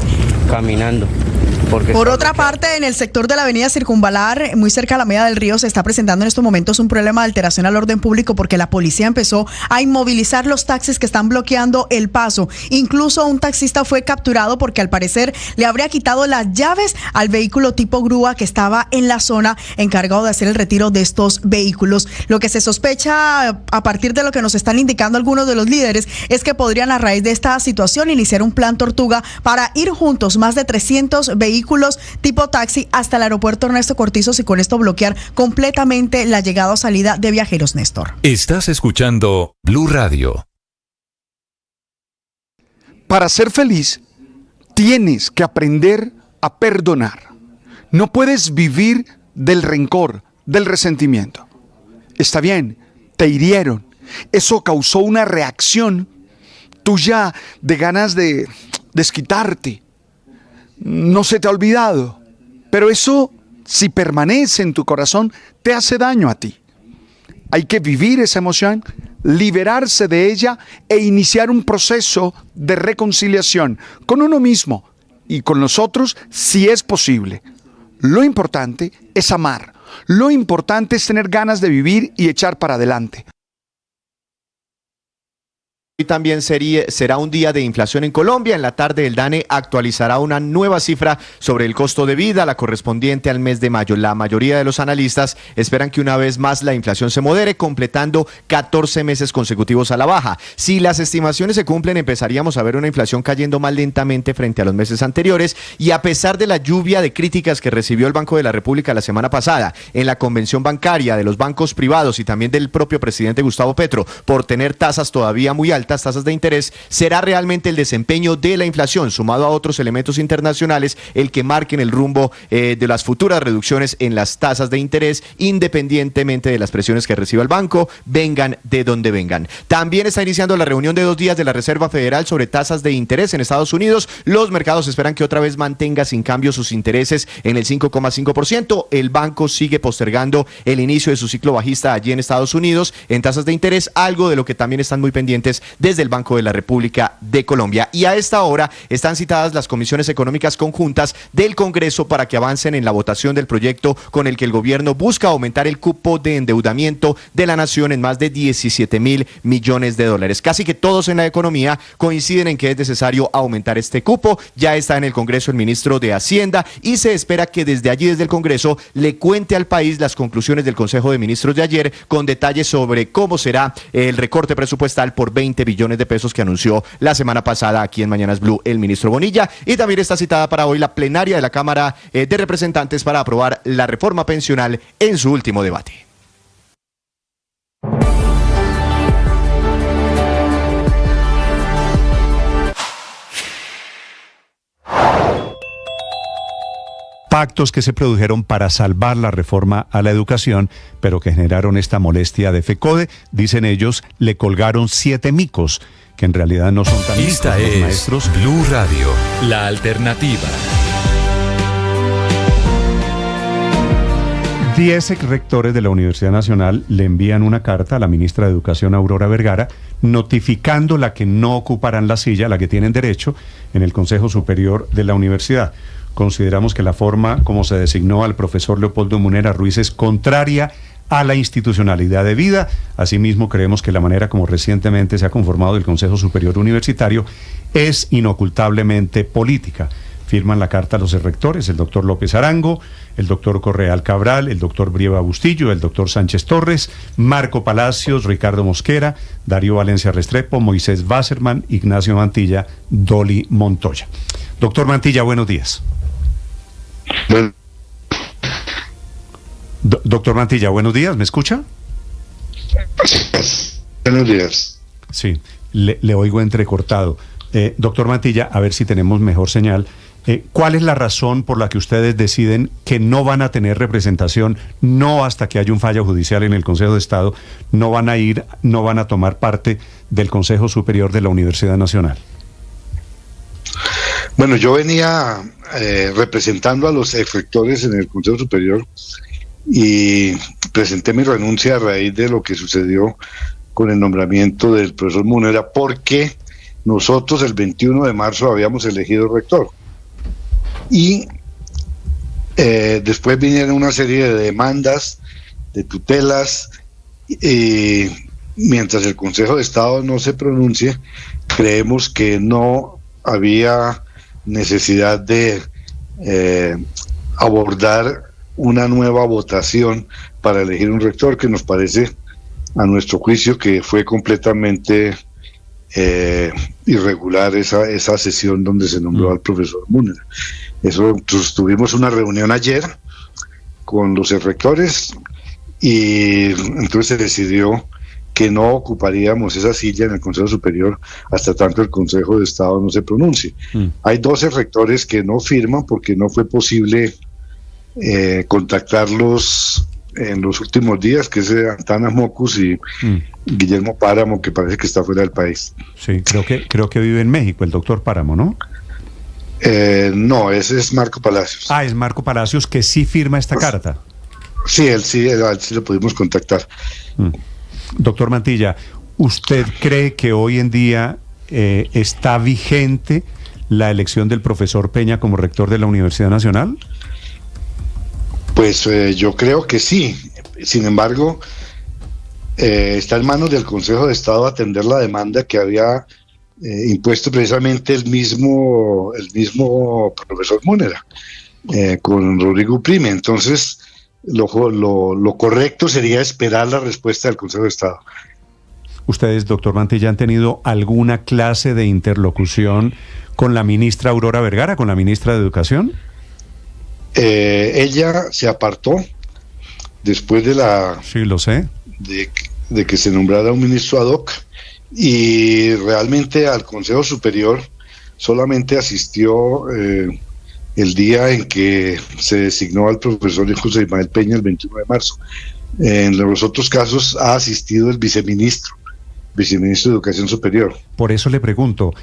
caminando. Por otra parte, en el sector de la avenida Circunvalar, muy cerca a la Alameda del Río, se está presentando en estos momentos un problema de alteración al orden público porque la policía empezó a inmovilizar los taxis que están bloqueando el paso. Incluso un taxista fue capturado porque al parecer le habría quitado las llaves al vehículo tipo grúa que estaba en la zona encargado de hacer el retiro de estos vehículos. Lo que se sospecha, a partir de lo que nos están indicando algunos de los líderes, es que podrían a raíz de esta situación iniciar un plan Tortuga para ir juntos más de 300 vehículos tipo taxi hasta el aeropuerto Ernesto Cortizos y con esto bloquear completamente la llegada o salida de viajeros, Néstor. Estás escuchando Blue Radio. Para ser feliz, tienes que aprender a perdonar. No puedes vivir del rencor, del resentimiento. Está bien, te hirieron. Eso causó una reacción tuya de ganas de desquitarte. No se te ha olvidado, pero eso, si permanece en tu corazón, te hace daño a ti. Hay que vivir esa emoción, liberarse de ella e iniciar un proceso de reconciliación con uno mismo y con los otros si es posible. Lo importante es amar, lo importante es tener ganas de vivir y echar para adelante. Hoy también será un día de inflación en Colombia. En la tarde el DANE actualizará una nueva cifra sobre el costo de vida, la correspondiente al mes de mayo. La mayoría de los analistas esperan que una vez más la inflación se modere, completando 14 meses consecutivos a la baja. Si las estimaciones se cumplen, empezaríamos a ver una inflación cayendo más lentamente frente a los meses anteriores, y a pesar de la lluvia de críticas que recibió el Banco de la República la semana pasada en la convención bancaria de los bancos privados y también del propio presidente Gustavo Petro por tener tasas todavía muy altas, tasas de interés, será realmente el desempeño de la inflación, sumado a otros elementos internacionales, el que marquen el rumbo de las futuras reducciones en las tasas de interés, independientemente de las presiones que reciba el banco, vengan de donde vengan. También está iniciando la reunión de 2 días de la Reserva Federal sobre tasas de interés en Estados Unidos. Los mercados esperan que otra vez mantenga sin cambio sus intereses en el 5,5%. El banco sigue postergando el inicio de su ciclo bajista allí en Estados Unidos en tasas de interés, algo de lo que también están muy pendientes desde el Banco de la República de Colombia. Y a esta hora están citadas las comisiones económicas conjuntas del Congreso para que avancen en la votación del proyecto con el que el gobierno busca aumentar el cupo de endeudamiento de la nación en más de 17.000 millones de dólares. Casi que todos en la economía coinciden en que es necesario aumentar este cupo. Ya está en el Congreso el ministro de Hacienda y se espera que desde allí, desde el Congreso, le cuente al país las conclusiones del Consejo de Ministros de ayer con detalles sobre cómo será el recorte presupuestal por 20 billones de pesos que anunció la semana pasada aquí en Mañanas Blue el ministro Bonilla. Y también está citada para hoy la plenaria de la Cámara de Representantes para aprobar la reforma pensional en su último debate. Pactos que se produjeron para salvar la reforma a la educación, pero que generaron esta molestia de FECODE. Dicen ellos, le colgaron 7 micos, que en realidad no son tan micos. Esta es maestros. Blue Radio, la alternativa. 10 exrectores de la Universidad Nacional le envían una carta a la ministra de Educación, Aurora Vergara, notificándola que no ocuparán la silla a la que tienen derecho en el Consejo Superior de la Universidad. Consideramos que la forma como se designó al profesor Leopoldo Munera Ruiz es contraria a la institucionalidad debida. Asimismo, creemos que la manera como recientemente se ha conformado el Consejo Superior Universitario es inocultablemente política. Firman la carta los rectores, el doctor López Arango, el doctor Correal Cabral, el doctor Brieva Bustillo, el doctor Sánchez Torres, Marco Palacios, Ricardo Mosquera, Darío Valencia Restrepo, Moisés Wasserman, Ignacio Mantilla, Dolly Montoya. Doctor Mantilla, buenos días. Doctor Mantilla, buenos días, ¿me escucha? Buenos días. Sí, le oigo entrecortado. Doctor Mantilla, a ver si tenemos mejor señal. ¿Cuál es la razón por la que ustedes deciden que no van a tener representación, no hasta que haya un fallo judicial en el Consejo de Estado, no van a tomar parte del Consejo Superior de la Universidad Nacional? Bueno, yo venía representando a los exrectores en el Consejo Superior y presenté mi renuncia a raíz de lo que sucedió con el nombramiento del profesor Múnera, porque nosotros el 21 de marzo habíamos elegido rector. Y después vinieron una serie de demandas, de tutelas, y mientras el Consejo de Estado no se pronuncie, creemos que no había necesidad de abordar una nueva votación para elegir un rector, que nos parece, a nuestro juicio, que fue completamente irregular esa sesión donde se nombró al profesor Múnera. Tuvimos una reunión ayer con los rectores y entonces se decidió que no ocuparíamos esa silla en el Consejo Superior hasta tanto el Consejo de Estado no se pronuncie. Hay 12 rectores que no firman porque no fue posible contactarlos en los últimos días, que es Antana Mocus y Guillermo Páramo, que parece que está fuera del país. Sí, creo que vive en México el doctor Páramo, ¿no? No, ese es Marco Palacios. Ah, es Marco Palacios, que sí firma esta carta. Sí, él sí lo pudimos contactar. Doctor Mantilla, ¿usted cree que hoy en día está vigente la elección del profesor Peña como rector de la Universidad Nacional? Pues yo creo que sí. Sin embargo, está en manos del Consejo de Estado atender la demanda que había impuesto precisamente el mismo profesor Múnera con Rodrigo Prime. Entonces, lo correcto sería esperar la respuesta del Consejo de Estado. ¿Ustedes, doctor Mantilla, han tenido alguna clase de interlocución con la ministra Aurora Vergara, con la ministra de Educación? Ella se apartó después de Sí, lo sé. de que se nombrara un ministro ad hoc, y realmente al Consejo Superior solamente asistió el día en que se designó al profesor José Ismael Peña, el 21 de marzo. En los otros casos ha asistido el viceministro de Educación Superior. Por eso le pregunto,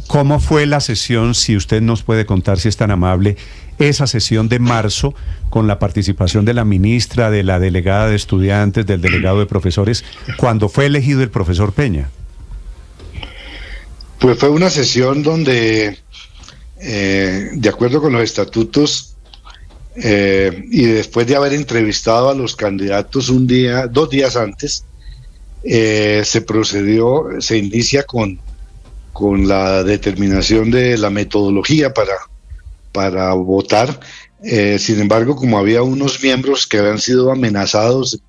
¿cómo fue la sesión, si usted nos puede contar, si es tan amable, esa sesión de marzo con la participación de la ministra, de la delegada de estudiantes, del delegado de profesores, cuando fue elegido el profesor Peña? Pues fue una sesión donde, de acuerdo con los estatutos, y después de haber entrevistado a los candidatos 2 días antes, se inicia con la determinación de la metodología para votar. Sin embargo, como había unos miembros que habían sido amenazados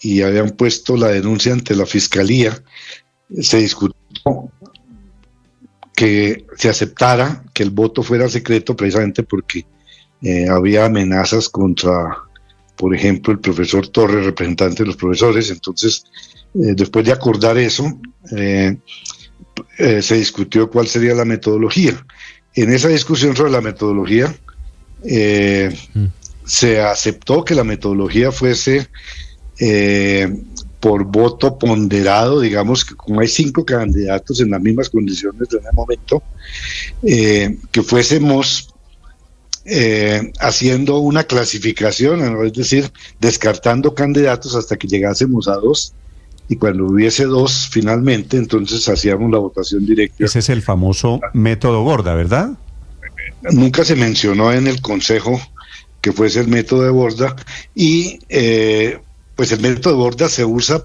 y habían puesto la denuncia ante la Fiscalía, se discutió que se aceptara que el voto fuera secreto, precisamente porque había amenazas contra, por ejemplo, el profesor Torres, representante de los profesores. Entonces, después de acordar eso, se discutió cuál sería la metodología. En esa discusión sobre la metodología, se aceptó que la metodología fuese por voto ponderado, digamos que como hay 5 candidatos en las mismas condiciones en el momento, que fuésemos haciendo una clasificación, es decir, descartando candidatos hasta que llegásemos a 2, y cuando hubiese 2 finalmente, entonces hacíamos la votación directa. Ese es el famoso método Borda, ¿verdad? Nunca se mencionó en el Consejo que fuese el método de Borda, y pues el método de Borda se usa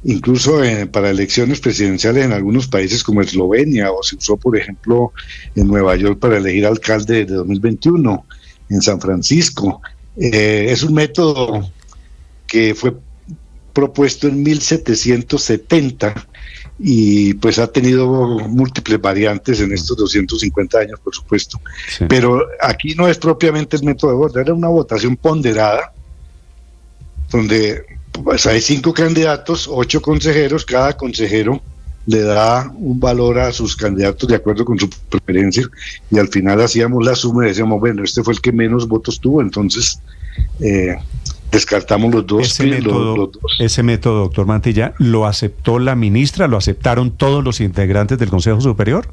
incluso para elecciones presidenciales en algunos países como Eslovenia, o se usó, por ejemplo, en Nueva York para elegir alcalde de 2021, en San Francisco. Es un método que fue propuesto en 1770 y pues ha tenido múltiples variantes en estos 250 años, por supuesto. Sí. Pero aquí no es propiamente el método de Borda, era una votación ponderada donde Pues hay 5 candidatos, 8 consejeros, cada consejero le da un valor a sus candidatos de acuerdo con su preferencia, y al final hacíamos la suma y decíamos, bueno, este fue el que menos votos tuvo, entonces descartamos los dos. Ese método, doctor Mantilla, ¿lo aceptó la ministra? ¿Lo aceptaron todos los integrantes del Consejo Superior?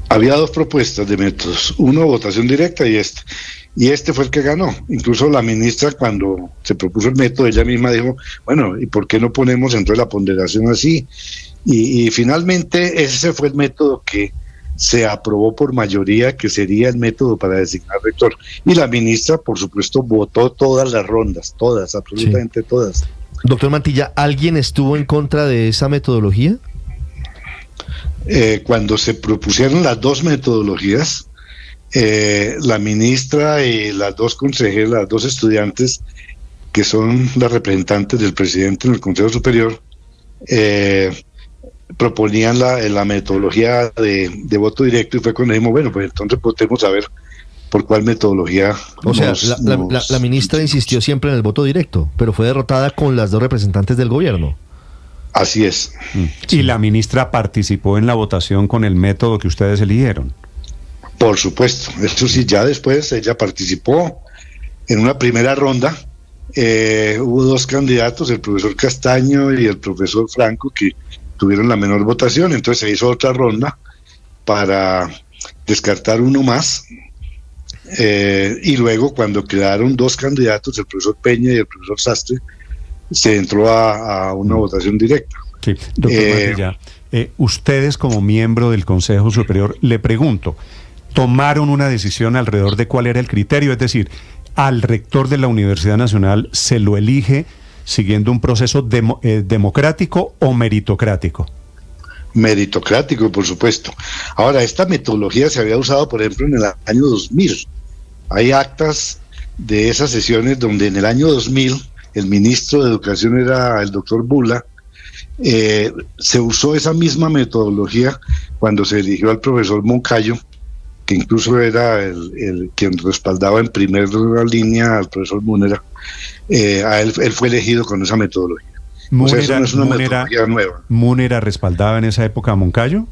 Había 2 propuestas de métodos, uno votación directa y este fue el que ganó. Incluso la ministra, cuando se propuso el método, ella misma dijo, bueno, ¿y por qué no ponemos entonces la ponderación así? Y finalmente ese fue el método que se aprobó por mayoría, que sería el método para designar rector. Y la ministra, por supuesto, votó todas las rondas, todas, absolutamente todas. Doctor Mantilla, ¿alguien estuvo en contra de esa metodología? Cuando se propusieron las 2 metodologías, la ministra y las 2 consejeras, las 2 estudiantes, que son las representantes del presidente en el Consejo Superior, proponían la metodología de voto directo, y fue cuando dijimos, bueno, pues entonces votemos a ver por cuál metodología. O sea, la ministra insistió siempre en el voto directo, pero fue derrotada con las 2 representantes del gobierno. Así es. ¿Y la ministra participó en la votación con el método que ustedes eligieron? Por supuesto, eso sí, ya después ella participó en una primera ronda. Hubo 2 candidatos, el profesor Castaño y el profesor Franco, que tuvieron la menor votación, entonces se hizo otra ronda para descartar uno más, y luego cuando quedaron 2 candidatos, el profesor Peña y el profesor Sastre, se entró a una votación directa. Sí, doctor Mantilla, ustedes como miembro del Consejo Superior, le pregunto, ¿tomaron una decisión alrededor de cuál era el criterio? Es decir, al rector de la Universidad Nacional se lo elige siguiendo un proceso democrático o meritocrático. Meritocrático, por supuesto. Ahora, esta metodología se había usado, por ejemplo, en el año 2000. Hay actas de esas sesiones donde en el año 2000 el ministro de Educación era el doctor Bula. Se usó esa misma metodología cuando se eligió al profesor Moncayo, que incluso era el quien respaldaba en primera línea al profesor Múnera. A él fue elegido con esa metodología. O sea, eso no es una metodología nueva. ¿Múnera respaldaba en esa época a Moncayo?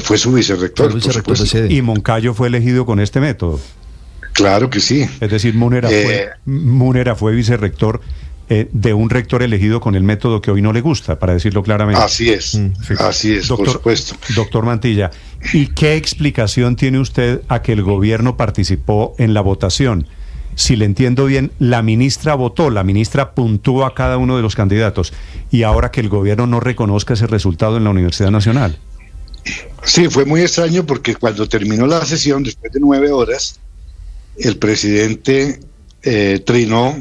Fue su vicerrector, por supuesto. ¿Y Moncayo fue elegido con este método? Claro que sí. Es decir, Múnera fue vicerrector de un rector elegido con el método que hoy no le gusta, para decirlo claramente. Así es, así es, doctor, por supuesto. Doctor Mantilla, ¿y qué explicación tiene usted a que el gobierno participó en la votación? Si le entiendo bien, la ministra votó, la ministra puntúa a cada uno de los candidatos, y ahora que el gobierno no reconozca ese resultado en la Universidad Nacional. Sí, fue muy extraño porque cuando terminó la sesión, después de 9 horas, el presidente trinó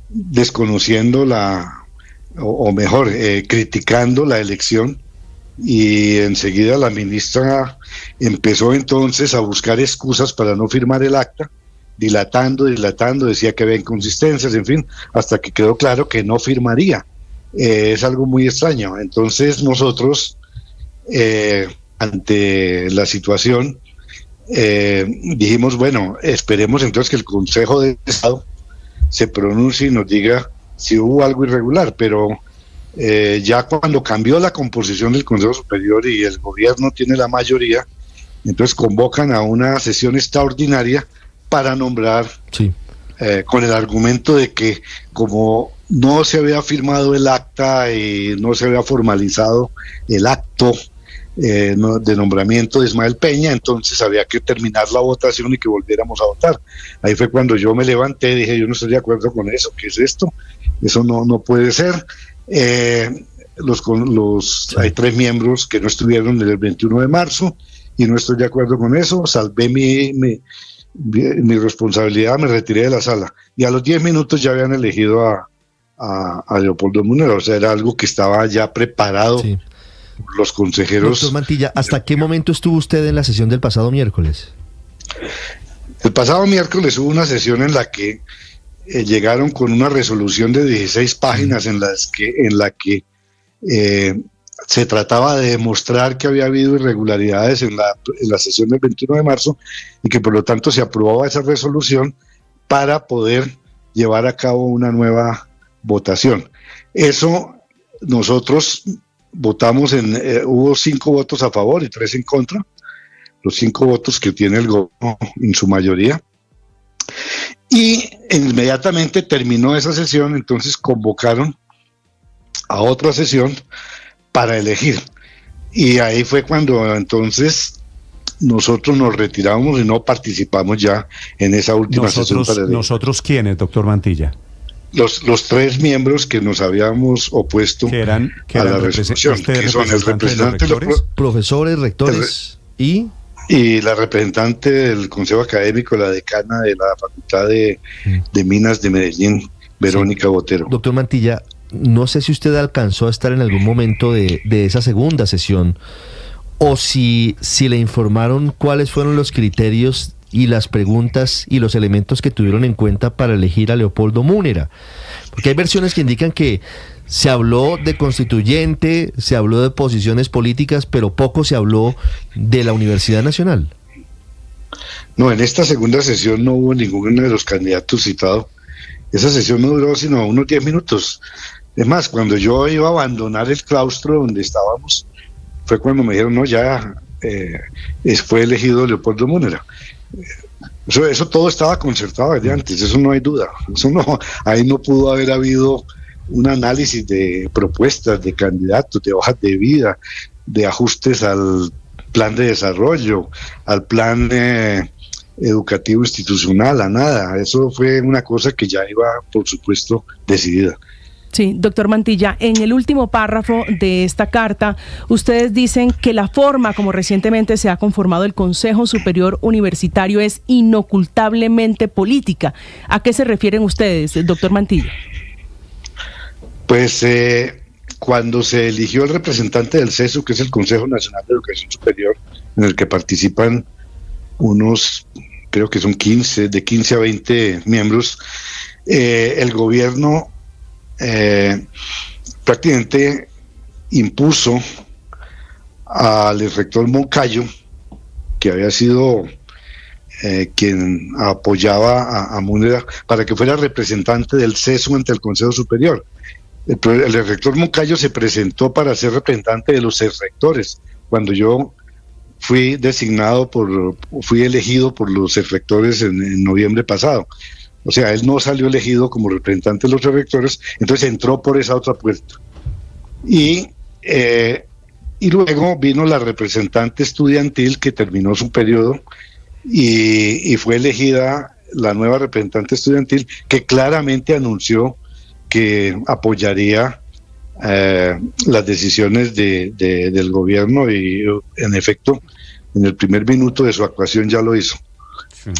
desconociendo criticando la elección, y enseguida la ministra empezó entonces a buscar excusas para no firmar el acta, dilatando, decía que había inconsistencias, en fin, hasta que quedó claro que no firmaría. Es algo muy extraño. Entonces nosotros, ante la situación, dijimos, bueno, esperemos entonces que el Consejo de Estado se pronuncie y nos diga si hubo algo irregular, pero ya cuando cambió la composición del Consejo Superior y el gobierno tiene la mayoría, entonces convocan a una sesión extraordinaria para nombrar, con el argumento de que como no se había firmado el acta y no se había formalizado el acto de nombramiento de Ismael Peña, entonces había que terminar la votación y que volviéramos a votar. Ahí fue cuando yo me levanté y dije, yo no estoy de acuerdo con eso, ¿qué es esto? Eso no puede ser. Hay 3 miembros que no estuvieron el 21 de marzo y no estoy de acuerdo con eso, salvé mi responsabilidad, me retiré de la sala, y a los 10 minutos ya habían elegido a Leopoldo Múnera, o sea, era algo que estaba ya preparado. Sí. Los consejeros. Doctor Mantilla, ¿hasta qué momento estuvo usted en la sesión del pasado miércoles? El pasado miércoles hubo una sesión en la que llegaron con una resolución de 16 páginas en la que se trataba de demostrar que había habido irregularidades en la sesión del 21 de marzo y que por lo tanto se aprobaba esa resolución para poder llevar a cabo una nueva votación. Eso nosotros votamos hubo 5 votos a favor y 3 en contra, los 5 votos que tiene el gobierno en su mayoría. Y inmediatamente terminó esa sesión, entonces convocaron a otra sesión para elegir. Y ahí fue cuando entonces nosotros nos retiramos y no participamos ya en esa última sesión para elegir. ¿Nosotros quiénes, doctor Mantilla? Los 3 miembros que nos habíamos opuesto a la resolución, que son el representante de los profesores, rectores y la representante del Consejo Académico, la decana de la Facultad de Minas de Medellín, Verónica Botero. Doctor Mantilla, no sé si usted alcanzó a estar en algún momento de esa segunda sesión, o si le informaron cuáles fueron los criterios y las preguntas y los elementos que tuvieron en cuenta para elegir a Leopoldo Múnera. Porque hay versiones que indican que se habló de constituyente, se habló de posiciones políticas, pero poco se habló de la Universidad Nacional. No, en esta segunda sesión no hubo ninguno de los candidatos citados. Esa sesión no duró sino unos 10 minutos. Es más, cuando yo iba a abandonar el claustro donde estábamos, fue cuando me dijeron, no, ya fue elegido Leopoldo Múnera. Eso todo estaba concertado desde antes, eso no hay duda. Ahí no pudo haber habido un análisis de propuestas, de candidatos, de hojas de vida, de ajustes al plan de desarrollo, al plan educativo institucional, a nada. Eso fue una cosa que ya iba, por supuesto, decidida. Sí, doctor Mantilla, en el último párrafo de esta carta, ustedes dicen que la forma como recientemente se ha conformado el Consejo Superior Universitario es inocultablemente política. ¿A qué se refieren ustedes, doctor Mantilla? Pues cuando se eligió el representante del CESU, que es el Consejo Nacional de Educación Superior, en el que participan unos, creo que son de 15 a 20 miembros, el gobierno prácticamente impuso al rector Moncayo, que había sido quien apoyaba a Múnera, para que fuera representante del CESU ante el Consejo Superior. El rector Moncayo se presentó para ser representante de los rectores. Cuando yo fui elegido por los rectores en noviembre pasado. O sea, él no salió elegido como representante de los rectores, entonces entró por esa otra puerta. Y luego vino la representante estudiantil que terminó su periodo y fue elegida la nueva representante estudiantil, que claramente anunció que apoyaría las decisiones del gobierno, y en efecto en el primer minuto de su actuación ya lo hizo. Sí.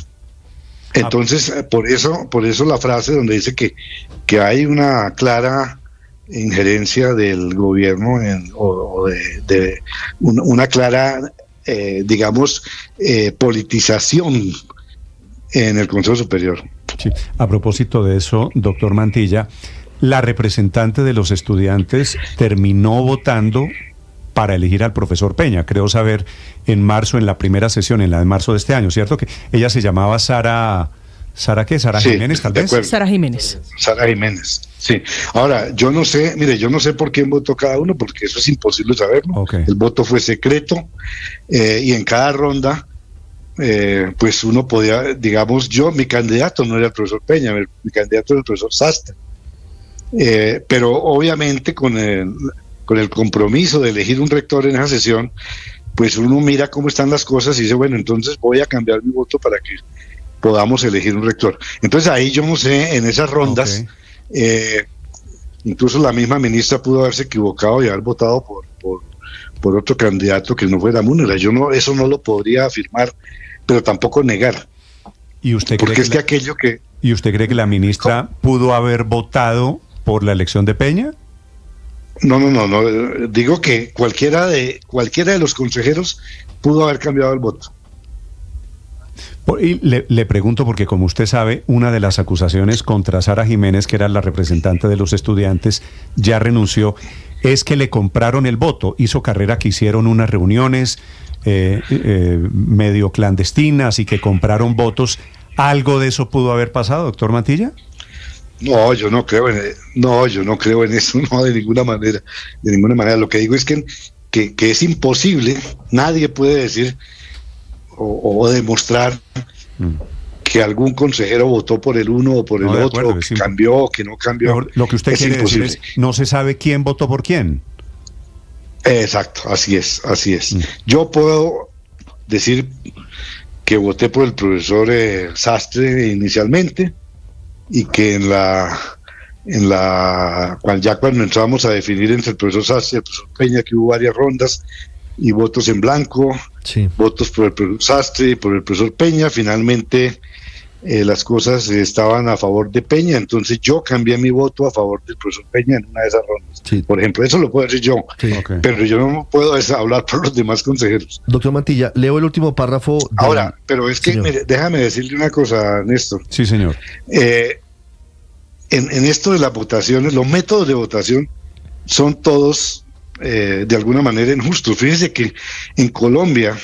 Entonces por eso la frase donde dice que hay una clara injerencia del gobierno una clara politización en el Consejo Superior. Sí. A propósito de eso, doctor Mantilla, la representante de los estudiantes terminó votando para elegir al profesor Peña, creo saber, en marzo, en la primera sesión, en la de marzo de este año, ¿cierto? Que ella se llamaba ¿Sara qué? ¿Sara Jiménez, tal vez? Sara Jiménez. Sara Jiménez, sí. Ahora, yo no sé por quién votó cada uno, porque eso es imposible saberlo. Okay. El voto fue secreto, y en cada ronda, pues uno podía, digamos, mi candidato no era el profesor Peña, mi candidato era el profesor Sastre. Pero obviamente con el compromiso de elegir un rector en esa sesión, pues uno mira cómo están las cosas y dice, bueno, entonces voy a cambiar mi voto para que podamos elegir un rector. Entonces ahí yo no sé, en esas rondas, incluso la misma ministra pudo haberse equivocado y haber votado por otro candidato que no fuera Múnera. Eso no lo podría afirmar, pero tampoco negar. ¿Y usted ¿Y usted cree que la ministra pudo haber votado por la elección de Peña? No. Digo que cualquiera de los consejeros pudo haber cambiado el voto. Y le pregunto porque, como usted sabe, una de las acusaciones contra Sara Jiménez, que era la representante de los estudiantes, ya renunció, es que le compraron el voto. Hizo carrera que hicieron unas reuniones medio clandestinas y que compraron votos. ¿Algo de eso pudo haber pasado, doctor Mantilla? No, yo no creo en eso, no, de ninguna manera. Lo que digo es que es imposible, nadie puede decir o demostrar que algún consejero votó por el uno o por el otro, que cambió o que no cambió. Lo que usted quiere decir es, no se sabe quién votó por quién. Exacto, así es. Yo puedo decir que voté por el profesor Sastre inicialmente, y que cuando entramos a definir entre el profesor Sastre y el profesor Peña, que hubo varias rondas y votos en blanco, votos por el profesor Sastre y por el profesor Peña, finalmente las cosas estaban a favor de Peña, entonces yo cambié mi voto a favor del profesor Peña en una de esas rondas. Por ejemplo, eso lo puedo decir yo, pero yo no puedo hablar por los demás consejeros. Doctor Mantilla, leo el último párrafo. Ahora, pero es que, mire, déjame decirle una cosa, Néstor. Sí, señor. En esto de las votaciones, los métodos de votación son todos de alguna manera injustos. Fíjese que en Colombia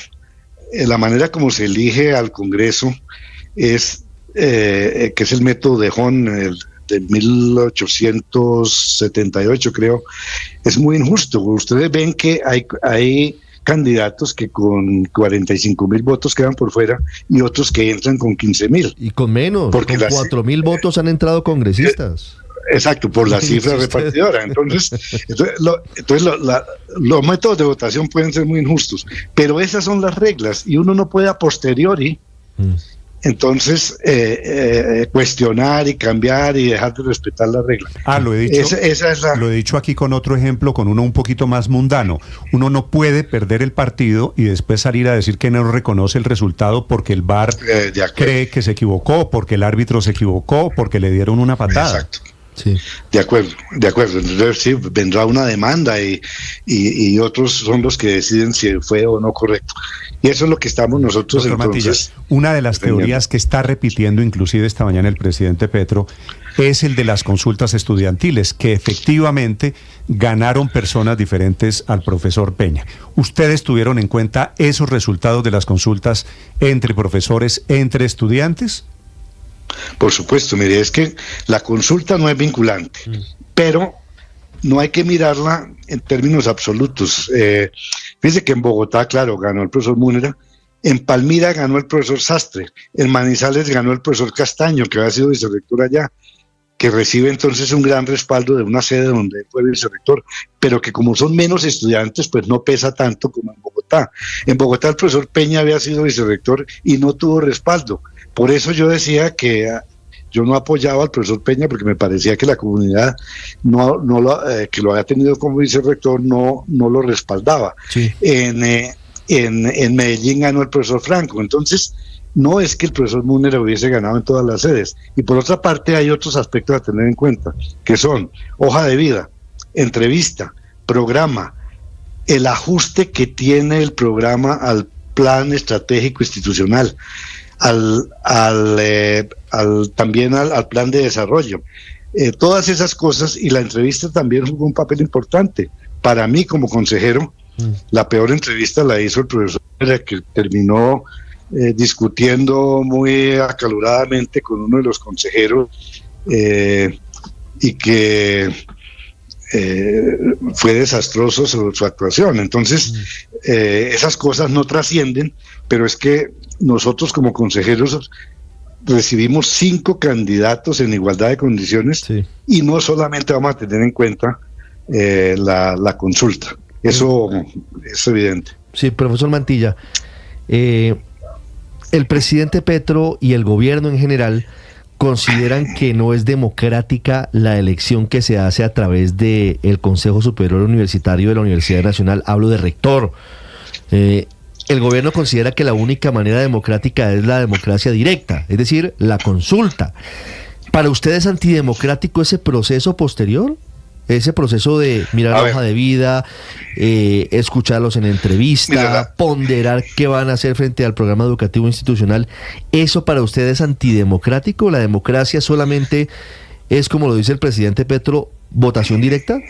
la manera como se elige al Congreso es que es el método de Hon de 1878, creo, es muy injusto. Ustedes ven que hay candidatos que con 45,000 votos quedan por fuera y otros que entran con 15,000. Y con menos, porque con 4,000 votos han entrado congresistas. Exacto, por la cifra repartidora. Entonces los métodos de votación pueden ser muy injustos, pero esas son las reglas y uno no puede a posteriori entonces cuestionar y cambiar y dejar de respetar las reglas. Lo he dicho. Lo he dicho aquí con otro ejemplo, con uno un poquito más mundano. Uno no puede perder el partido y después salir a decir que no reconoce el resultado porque el VAR cree que se equivocó, porque el árbitro se equivocó, porque le dieron una patada. Exacto. Sí. De acuerdo. Entonces sí, vendrá una demanda y otros son los que deciden si fue o no correcto. Y eso es lo que estamos nosotros entonces. Una de las teorías que está repitiendo inclusive esta mañana el presidente Petro es el de las consultas estudiantiles, que efectivamente ganaron personas diferentes al profesor Peña. ¿Ustedes tuvieron en cuenta esos resultados de las consultas entre profesores, entre estudiantes? Por supuesto, mire, es que la consulta no es vinculante, pero no hay que mirarla en términos absolutos. Fíjese que en Bogotá, claro, ganó el profesor Múnera, en Palmira ganó el profesor Sastre, en Manizales ganó el profesor Castaño, que había sido vicerrector allá, que recibe entonces un gran respaldo de una sede donde fue vicerrector, pero que como son menos estudiantes, pues no pesa tanto como en Bogotá. En Bogotá el profesor Peña había sido vicerrector y no tuvo respaldo. Por eso yo decía que yo no apoyaba al profesor Peña, porque me parecía que la comunidad que lo había tenido como vicerrector no lo respaldaba. Sí. En Medellín ganó el profesor Franco, entonces no es que el profesor Múnera hubiese ganado en todas las sedes. Y por otra parte hay otros aspectos a tener en cuenta, que son hoja de vida, entrevista, programa, el ajuste que tiene el programa al plan estratégico institucional, también al plan de desarrollo. Todas esas cosas, y la entrevista también jugó un papel importante. Para mí como consejero, la peor entrevista la hizo el profesor, que terminó discutiendo muy acaloradamente con uno de los consejeros y que fue desastroso su actuación. Entonces esas cosas no trascienden, pero es que nosotros como consejeros recibimos 5 candidatos en igualdad de condiciones, y no solamente vamos a tener en cuenta la consulta. Eso es evidente. Sí, profesor Mantilla, el presidente Petro y el gobierno en general consideran que no es democrática la elección que se hace a través del Consejo Superior Universitario de la Universidad Nacional. Hablo de rector. El gobierno considera que la única manera democrática es la democracia directa, es decir, la consulta. ¿Para usted es antidemocrático ese proceso posterior? Ese proceso de mirar la hoja de vida, escucharlos en entrevista, ponderar qué van a hacer frente al programa educativo institucional. ¿Eso para usted es antidemocrático? ¿La democracia solamente es, como lo dice el presidente Petro, votación directa?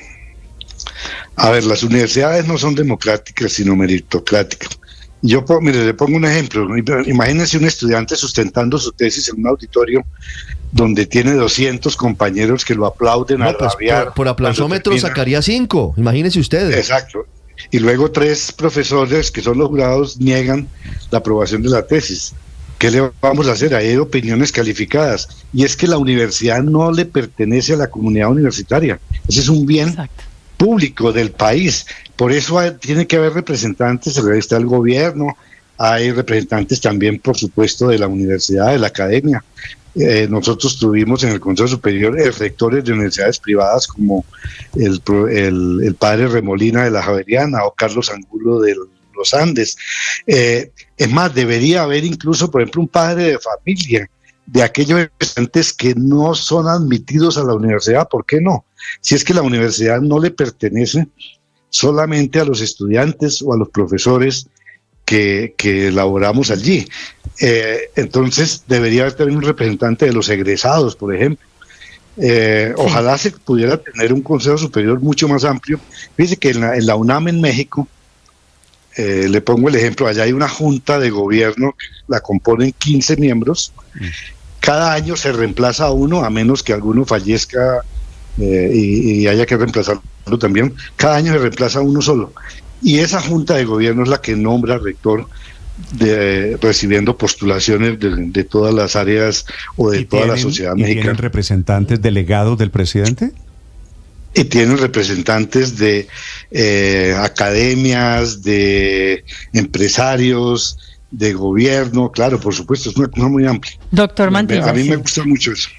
A ver, las universidades no son democráticas, sino meritocráticas. Mire, le pongo un ejemplo. Imagínense un estudiante sustentando su tesis en un auditorio donde tiene 200 compañeros que lo aplauden a rabiar. Por aplausómetro sacaría 5, imagínense ustedes. Exacto. Y luego 3 profesores, que son los jurados, niegan la aprobación de la tesis. ¿Qué le vamos a hacer? Hay opiniones calificadas. Y es que la universidad no le pertenece a la comunidad universitaria. Ese es un bien público del país. Por eso tiene que haber representantes, está el gobierno, hay representantes también, por supuesto, de la universidad, de la academia. Nosotros tuvimos en el Consejo Superior rectores de universidades privadas como el padre Remolina de la Javeriana o Carlos Angulo de los Andes. Es más, debería haber incluso, por ejemplo, un padre de familia de aquellos estudiantes que no son admitidos a la universidad. ¿Por qué no? Si es que la universidad no le pertenece solamente a los estudiantes o a los profesores que elaboramos allí. Entonces debería haber también un representante de los egresados, por ejemplo. Ojalá se pudiera tener un consejo superior mucho más amplio. Fíjese que en la UNAM en México, le pongo el ejemplo, allá hay una junta de gobierno, la componen 15 miembros. Cada año se reemplaza a uno, a menos que alguno fallezca y haya que reemplazarlo también. Cada año se reemplaza a uno solo. Y esa junta de gobierno es la que nombra rector, recibiendo postulaciones de todas las áreas o de toda la sociedad mexicana. ¿Tienen representantes delegados del presidente? Y tienen representantes de academias, de empresarios, de gobierno, claro, por supuesto, es una cosa muy amplia. Doctor Mantilla. A mí me gusta mucho eso.